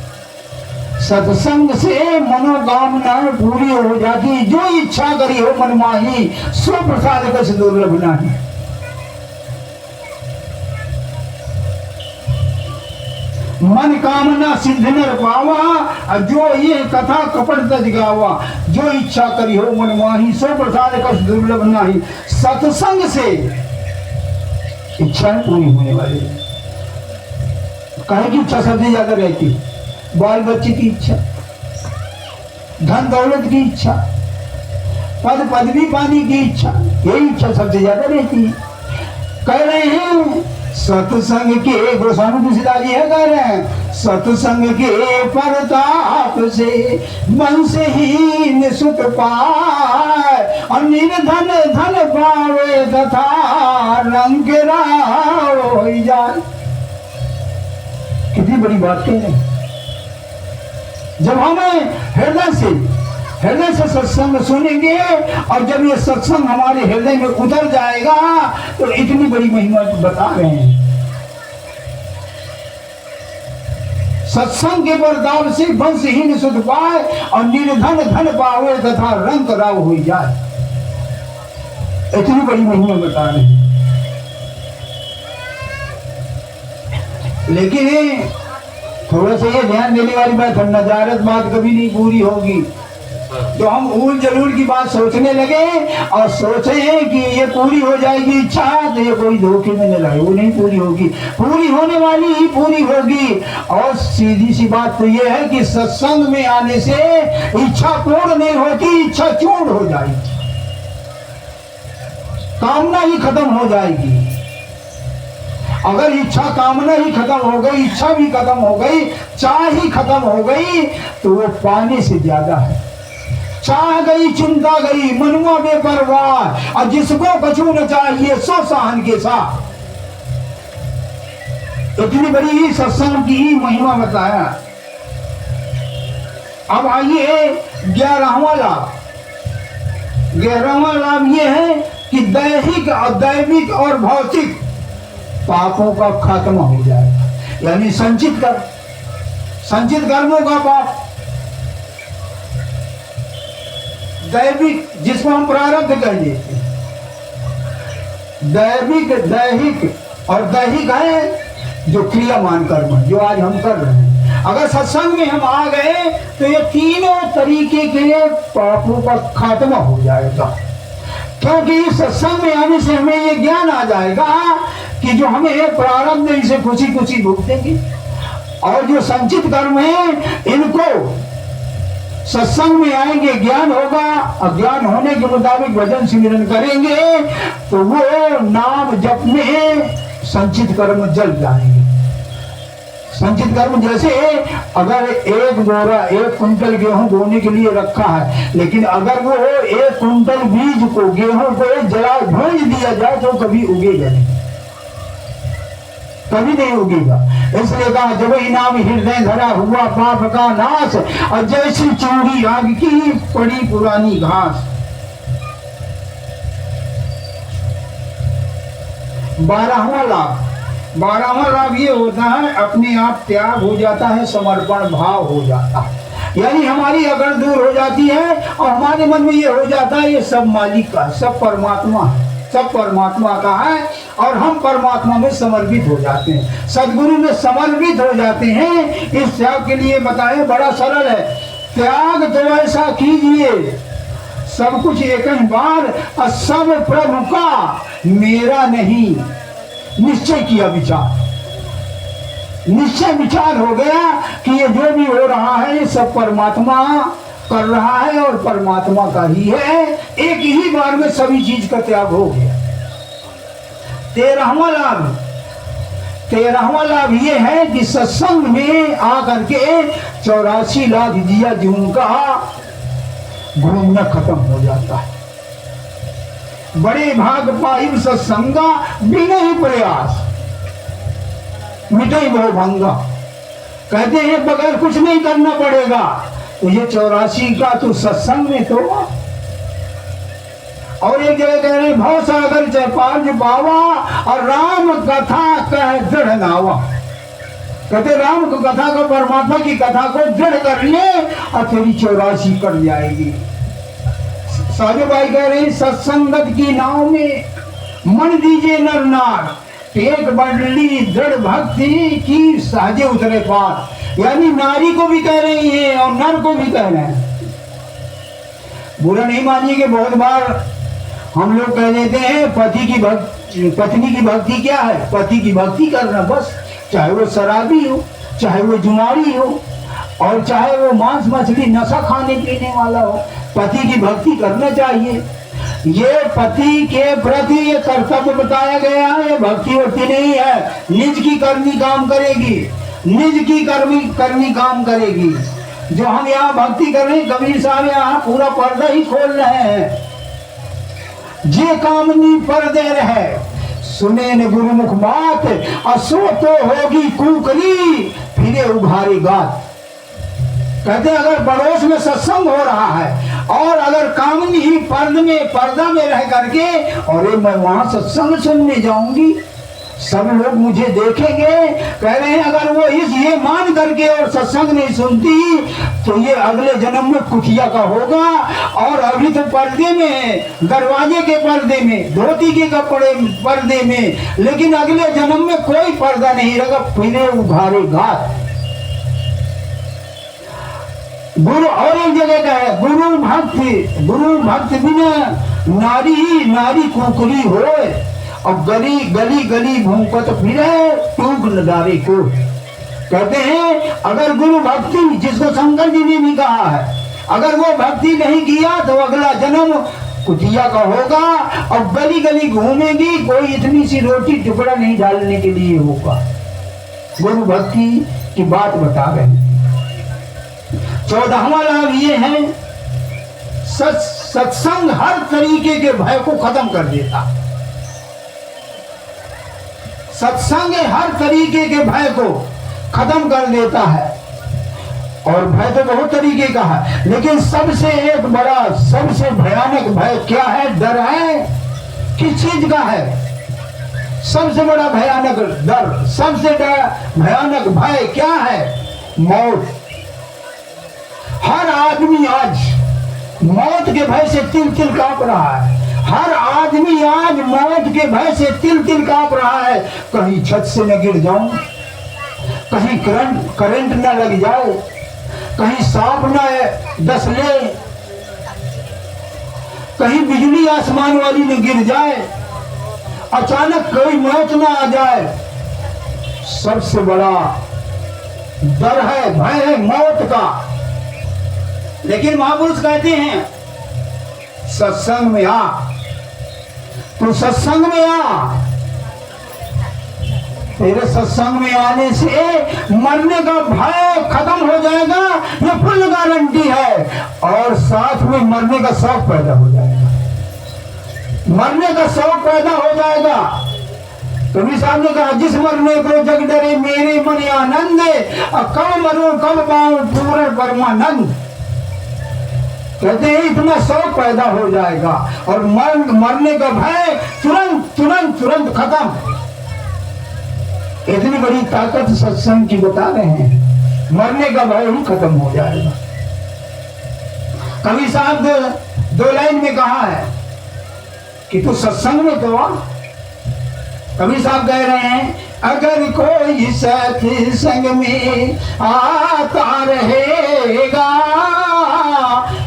सत्संग से मनोकामनाएं पूरी हो जाती, जो इच्छा करी हो मन माही, सो प्रसाद कस दुर्लभ नाही। मन कामना सिद्ध नर पावा, जो ये कथा कपट तज गावा, जो इच्छा करी हो मन माही, सो प्रसाद कस दुर्लभ नाही। सत्संग से इच्छाएं पूरी होने वाली है। काहे की इच्छा सबसे ज्यादा रहती है? बाल बच्चे की इच्छा, धन दौलत की इच्छा, पद पदवी पाने की इच्छा, यही इच्छा सबसे ज्यादा रहती है। कह रहे हैं सत्संग के, गोस्वामी तुलसीदास जी है कह रहे हैं, सत्संग के परताप से वंशहीन सुख पाए, और निर्धन धन पावे तथा रंग राव हो जाए। कितनी बड़ी बात कह रहे हैं। जब हमें हृदय से सत्संग सुनेंगे और जब ये सत्संग हमारे हृदय में उतर जाएगा तो इतनी बड़ी महिमा बता रहे हैं। सत्संग के प्रताप से वंशहीन सुध पाए और निर्धन धन पावे तथा रंग राव हो जाए। इतनी बड़ी महिमा बता रहे हैं। लेकिन थोड़ा सा ये ध्यान देने वाली बात है, नजारत बात कभी नहीं पूरी होगी। तो हम उल जलूल की बात सोचने लगे और सोचे कि ये पूरी हो जाएगी इच्छा, तो ये कोई धोखे में न लगे, वो नहीं पूरी होगी। पूरी होने वाली ही पूरी होगी। और सीधी सी बात तो ये है कि सत्संग में आने से इच्छा पूर्ण नहीं होती, इच्छा चूर्ण हो जाएगी, कामना ही खत्म हो जाएगी। अगर इच्छा कामना ही खत्म हो गई, इच्छा भी खत्म हो गई, चाह ही खत्म हो गई, तो वो पाने से ज्यादा है। चाह गई चिंता गई मनुआ बेपरवाह, और जिसको कछु न चाहिए सो सहन के साथ। इतनी बड़ी ही सत्संग की महिमा बताया। अब आइए 11वां लाभ। 11वां लाभ ये है कि दैहिक और दैविक और भौतिक पापों का खात्मा हो जाएगा, यानी संचित कर्मों का पाप। दैविक जिसको हम प्रारब्ध कह देते हैं, दैविक दैहिक और दैहिक है जो क्रियामान कर्म जो आज हम कर रहे हैं। अगर सत्संग में हम आ गए तो ये तीनों तरीके के पापों का खात्मा हो जाएगा, क्योंकि सत्संग में आने से हमें ये ज्ञान आ जाएगा कि जो हमें प्रारब्ध इसे खुशी खुशी भुगतेंगे, और जो संचित कर्म है इनको सत्संग में आएंगे, ज्ञान होगा, और ज्ञान होने के मुताबिक भजन सिमरन करेंगे तो वो नाम जप में संचित कर्म जल जाएंगे। संचित कर्म जैसे अगर एक बोरा 1 कुंटल गेहूं बोने के लिए रखा है, लेकिन अगर वो 1 कुंटल बीज को गेहूं को जला भूंज दिया जाए तो कभी उगेगा नहीं, कभी नहीं उगेगा। इसलिए कहा जब इनाम हृदय धरा हुआ पाप का नाश, और जैसी चूड़ी आग की पड़ी पुरानी घास। 12वां लाभ। 12वां लाभ ये होता है अपने आप त्याग हो जाता है, समर्पण भाव हो जाता है, यानी हमारी अकड़ दूर हो जाती है और हमारे मन में ये हो जाता है ये सब मालिक का, सब परमात्मा है, सब परमात्मा का है, और हम परमात्मा में समर्पित हो जाते हैं, सदगुरु में समर्पित हो जाते हैं। इस त्याग के लिए बताएं बड़ा सरल है। त्याग तो ऐसा कीजिए सब कुछ एक ही बार, और सब प्रभु का मेरा नहीं, निश्चय किया विचार, निश्चय विचार हो गया कि ये जो भी हो रहा है ये सब परमात्मा कर रहा है और परमात्मा का ही है। एक ही बार में सभी चीज का त्याग हो गया। 13वां लाभ। 13वां लाभ ये है कि सत्संग में आकर के 84 लाख जिया जीवन का घूमना खत्म हो जाता है। बड़े भाग पाहिब सत्संगा बिना ही प्रयास मिटे वो भंगा। कहते हैं बगैर कुछ नहीं करना पड़ेगा। तो ये 84 का तो सत्संग में तो, और एक जगह कह रहे भाव सागर चपार्ज बावा और राम कथा कह दृढ़ नावा। कहते राम की कथा को, परमात्मा की कथा को दृढ़ कर ले और तेरी 84 कर जाएगी। साजू भाई कह रहे सत्संगत की नाव में मन दीजिए नर नार, टेक बंडली दृढ़ भक्ति की सहजे उतरे पार। यानी नारी को भी कह रही है और नर को भी कह रहे हैं। बुरा नहीं मानिएगा, बहुत बार हम लोग कह देते हैं पति की भक्ति, पत्नी की भक्ति क्या है? पति की भक्ति करना बस, चाहे वो शराबी हो, चाहे वो जुआरी हो, और चाहे वो मांस मछली नशा खाने पीने वाला हो, पति की भक्ति करना चाहिए। ये पति के प्रति ये कर्तव्य बताया गया है, ये भक्ति होती नहीं है। निज की करनी काम करेगी, निज की करनी काम करेगी। जो हम यहाँ भक्ति कर रहे हैं, कबीर साहब यहाँ पूरा पर्दा ही खोल रहे हैं। जे कामनी पर्दे रहे सुने न गुरुमुख बात, और सो तो होगी कुकरी फिरे उभारी गात। कहते अगर पड़ोस में सत्संग हो रहा है और अगर कामनी ही पर्दा में रह करके, अरे मैं वहां सत्संग सुनने जाऊंगी, सब लोग मुझे देखेंगे, कह रहे हैं अगर वो ये मान करके और सत्संग नहीं सुनती तो ये अगले जन्म में कुटिया का होगा। और अभी तो पर्दे में, दरवाजे के पर्दे में, धोती के कपड़े पर्दे में, लेकिन अगले जन्म में कोई पर्दा नहीं रहेगा, फिरे उघारे घाट। गुरु और एक जगह का है गुरु भक्ति बिना नारी कुकरी होए, और गली गली भूकत फिरे टूक नगारे को। कहते हैं अगर गुरु भक्ति, जिसको शंकर जी ने भी कहा है, अगर वो भक्ति नहीं किया तो अगला जन्म कुटिया का होगा और गली गली घूमेगी, कोई इतनी सी रोटी टुकड़ा नहीं डालने के लिए होगा। गुरु भक्ति की बात बता रहे हैं। 14वां लाभ ये है सत्संग हर तरीके के भय को खत्म कर देता। सत्संग हर तरीके के भय को खत्म कर देता है। और भय तो बहुत तरीके का है, लेकिन सबसे एक बड़ा, सबसे भयानक भय क्या है? डर है। किस चीज का है? सबसे बड़ा भयानक डर, सबसे भयानक भय क्या है? मौत। हर आदमी आज मौत के भय से तिल तिल कांप रहा है। हर आदमी आज मौत के भय से तिल तिल कांप रहा है। कहीं छत से न गिर जाऊं, कहीं करंट न लग जाए, कहीं सांप न डस ले, कहीं बिजली आसमान वाली न गिर जाए, अचानक कोई मौत न आ जाए। सबसे बड़ा डर है, भय है मौत का। लेकिन महापुरुष कहते हैं सत्संग में आ, तो सत्संग में आ। तेरे सत्संग में आने से मरने का भय खत्म हो जाएगा, ये फुल गारंटी है। और साथ में मरने का शौक पैदा हो जाएगा, मरने का शौक पैदा हो जाएगा। कबीर साहब ने कहा, जिस मरने को जग डरे मेरे मन आनंद, कब मरूं कब पाऊं पूर्ण परमानंद। कहते हैं इतना शौक पैदा हो जाएगा और मरने का भय तुरंत तुरंत तुरंत खत्म। इतनी बड़ी ताकत सत्संग की बता रहे हैं, मरने का भय ही खत्म हो जाएगा। कबीर साहब दो लाइन में कहा है कि तू सत्संग में तो आ। कबीर साहब कह रहे हैं, अगर कोई सत्संग में आता रहेगा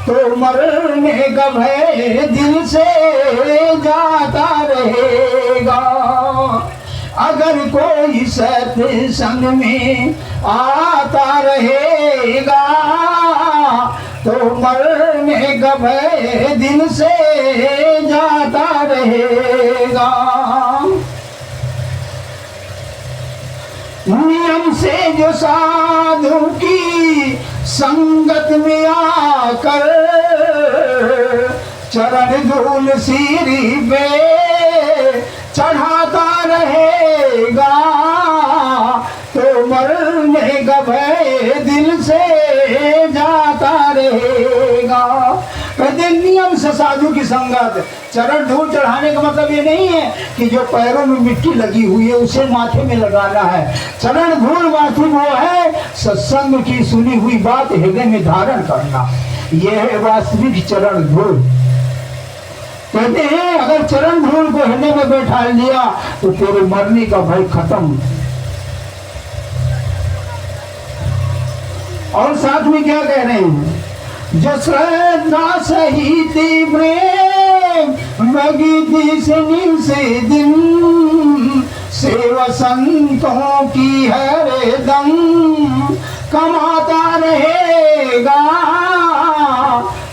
तो मरने का भय दिल से जाता रहेगा। अगर कोई सत्संग में आता रहेगा तो मरने का भय दिल से जाता रहेगा। नियम से जो साधु की संगत में आकर चरण धूल सिरी पे चढ़ाता रहेगा तो मरने का भय दिल से जाता रहेगा। कहते नियम से साधु की संगत, चरण धूल चढ़ाने का मतलब ये नहीं है कि जो पैरों में मिट्टी लगी हुई है उसे माथे में लगाना है। चरण धूल वास्तविक वो है सत्संग की सुनी हुई बात हृदय में धारण करना, यह है वास्तविक चरण धूल। कहते हैं अगर चरण धूल को हृदय में बैठा लिया तो तेरे मरने का भय खत्म। और साथ में क्या कह रहे हैं, जो श्रद्धा सहित प्रेम मगी से दिन सेवा संतों की हर दम कमाता रहेगा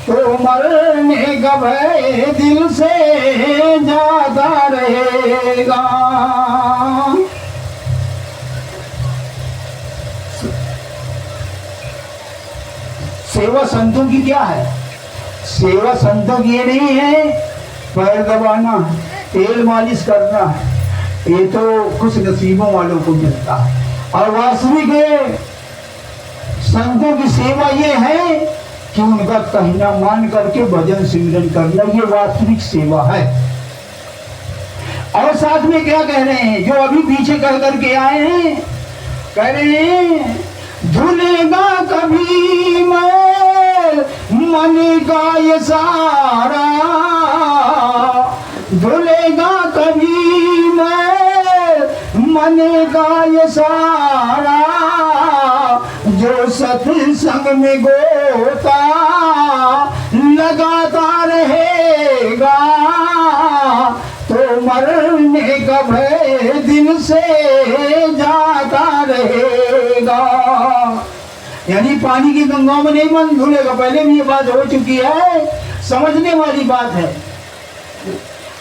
तो मरने का भय दिल से जाता रहेगा। सेवा संतों की क्या है? सेवा संतों की ये नहीं है पैर दबाना, तेल मालिश करना है, ये तो कुछ नसीबों वालों को मिलता है। और वास्तविक संतों की सेवा ये है कि उनका कहना मान करके भजन सिमरन करना, ये वास्तविक सेवा है। और साथ में क्या कह रहे हैं, जो अभी पीछे कह करके आए हैं, कह रहे हैं धुलेगा कभी मैल मन का ये सारा, धुलेगा कभी मैल मन का ये सारा, जो सत्संग में गोता लगाता रहेगा तो मरने का भय दिल से जाता रहेगा। यानी पानी की गंगाओं में नहीं मन धुलेगा, पहले भी ये बात हो चुकी है, समझने वाली बात है।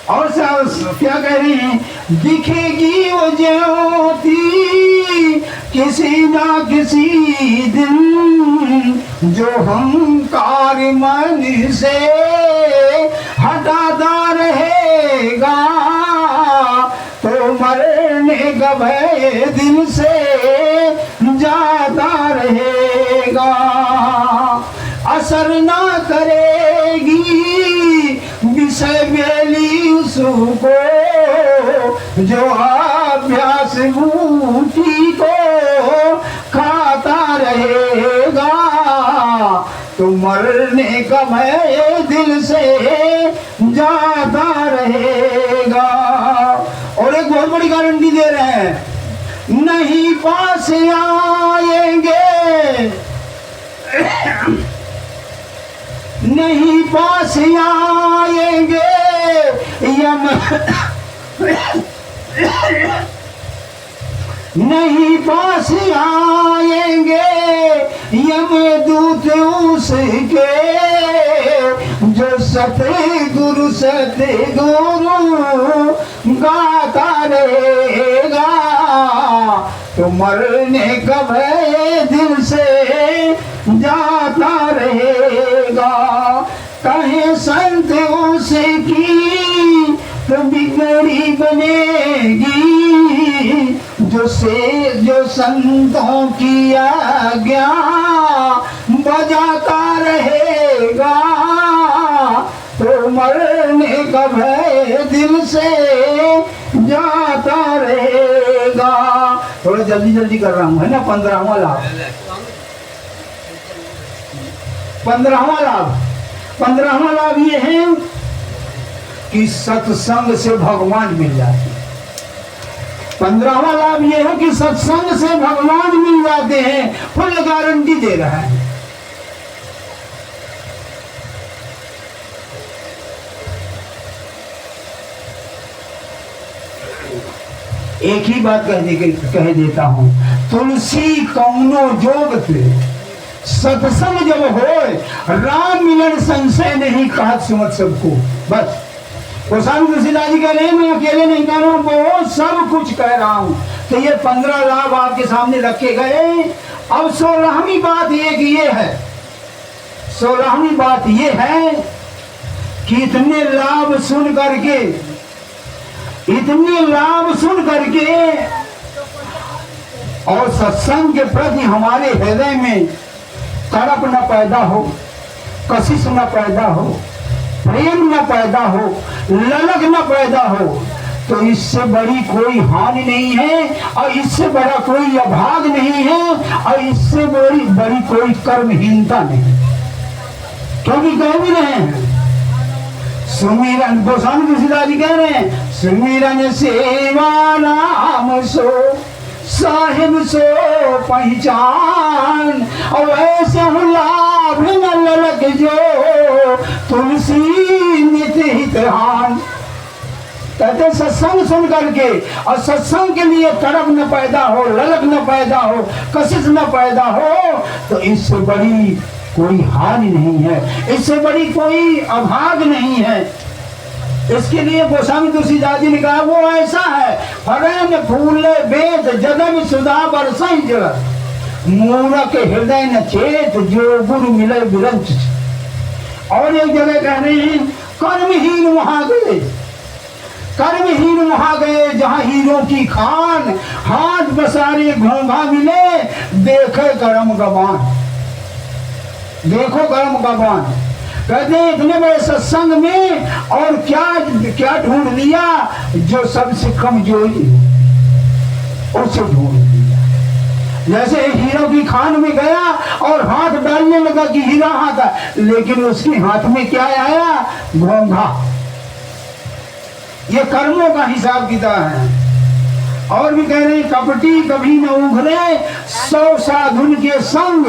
और क्या कह रहे हैं, दिखेगी वो ज्योति किसी ना किसी दिन जो हंकार मन से हटाता रहेगा तो मरने का भय दिल से जाता रहेगा। असर ना करेगी विषय बेली उसको जो अभ्यास बूटी को खाता रहेगा तो मरने का भय दिल से जाता रहेगा। और एक बहुत बड़ी गारंटी दे रहे हैं, नहीं पास आएंगे नहीं पास आएंगे यम नहीं पास आएंगे यमदूत उसके जो सतगुरु गाता रहेगा तो मरने का भय दिल से जाता रहेगा। कहे संत उसकी तो बिगड़ी बनेगी जो संतों की आज्ञा बजाता रहेगा तो मरने का भय दिल से जाता रहेगा। थोड़ा जल्दी जल्दी कर रहा हूँ, है ना। 15वां लाभ 15वां लाभ ये है कि सत्संग से भगवान मिल जाते हैं। 15वां लाभ ये है कि सत्संग से भगवान मिल जाते हैं। फुल गारंटी दे रहा है। एक ही बात कह देता हूं, तुलसी कौनो जोग थे सत्संग जब हो राम मिलन संशय नहीं कहा सुमत सबको। बस गोस्वामी तुलसीदास जी कह रहे हैं, मैं अकेले नहीं कह रहा हूं, बहुत सब कुछ कह रहा हूं। तो ये 15 लाभ आपके सामने रखे गए। अब 16वीं बात एक ये है, 16वीं बात ये है कि इतने लाभ सुन करके और सत्संग के प्रति हमारे हृदय में तड़प न पैदा हो, कशिश न पैदा हो, प्रेम न पैदा हो, ललक न पैदा हो, तो इससे बड़ी कोई हानि नहीं है और इससे बड़ा कोई अभाग नहीं है और इससे बड़ी कोई कर्महीनता नहीं। क्योंकि कह भी रहे हैं सुमिरन, गोस्वामी तुलसीदास जी कह रहे हैं, सुमिरन सेवा नाम सो साहिब सो पहचान और ऐसे लाभ न ललक जो तुलसी नित हितहान। कहते सत्संग सुन करके और सत्संग के लिए तड़प न पैदा हो, ललक न पैदा हो, कशिश न पैदा हो, तो इससे बड़ी कोई हानि नहीं है, इससे बड़ी कोई अभाग नहीं है। इसके लिए गोस्वामी तुलसीदास जी ने कहा वो ऐसा है, फरन फूले वेद जगम सुधा बरसई जगत मूरख हृदय न चेत जो गुरु मिले विरंच। और एक जगह कह रहे हैं कर्महीन वहां गए, कर्महीन वहां गए जहां हीरों की खान, हाथ बसारे घोंघा मिले देखे कर्म गवान, देखो कर्म गवान। कहते हैं इतने बड़े सत्संग में और क्या ढूंढ लिया, जो सबसे कमजोरी उसे ढूंढ लिया। जैसे हीरो की खान में गया और हाथ डालने लगा कि हीरा हाथ है, लेकिन उसके हाथ में क्या आया, घोंघा। ये कर्मों का हिसाब किताब है। और भी कह रहे हैं कपटी कभी न उघरे 100 साधुन के संग,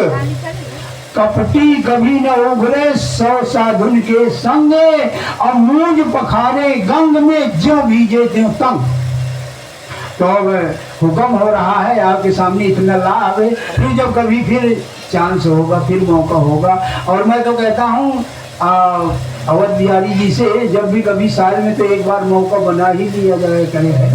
कपटी कभी न उघरे 100 साधुन के संग और मूंज पखारे गंग में जो भीजे त्यों तंग। तो अब हुक्म हो रहा है आपके सामने इतना लाभ है, फिर जब कभी फिर चांस होगा, फिर मौका होगा। और मैं तो कहता हूँ अवध बिहारी जी से जब भी कभी साल में तो एक बार मौका बना ही लिया जाए करे है।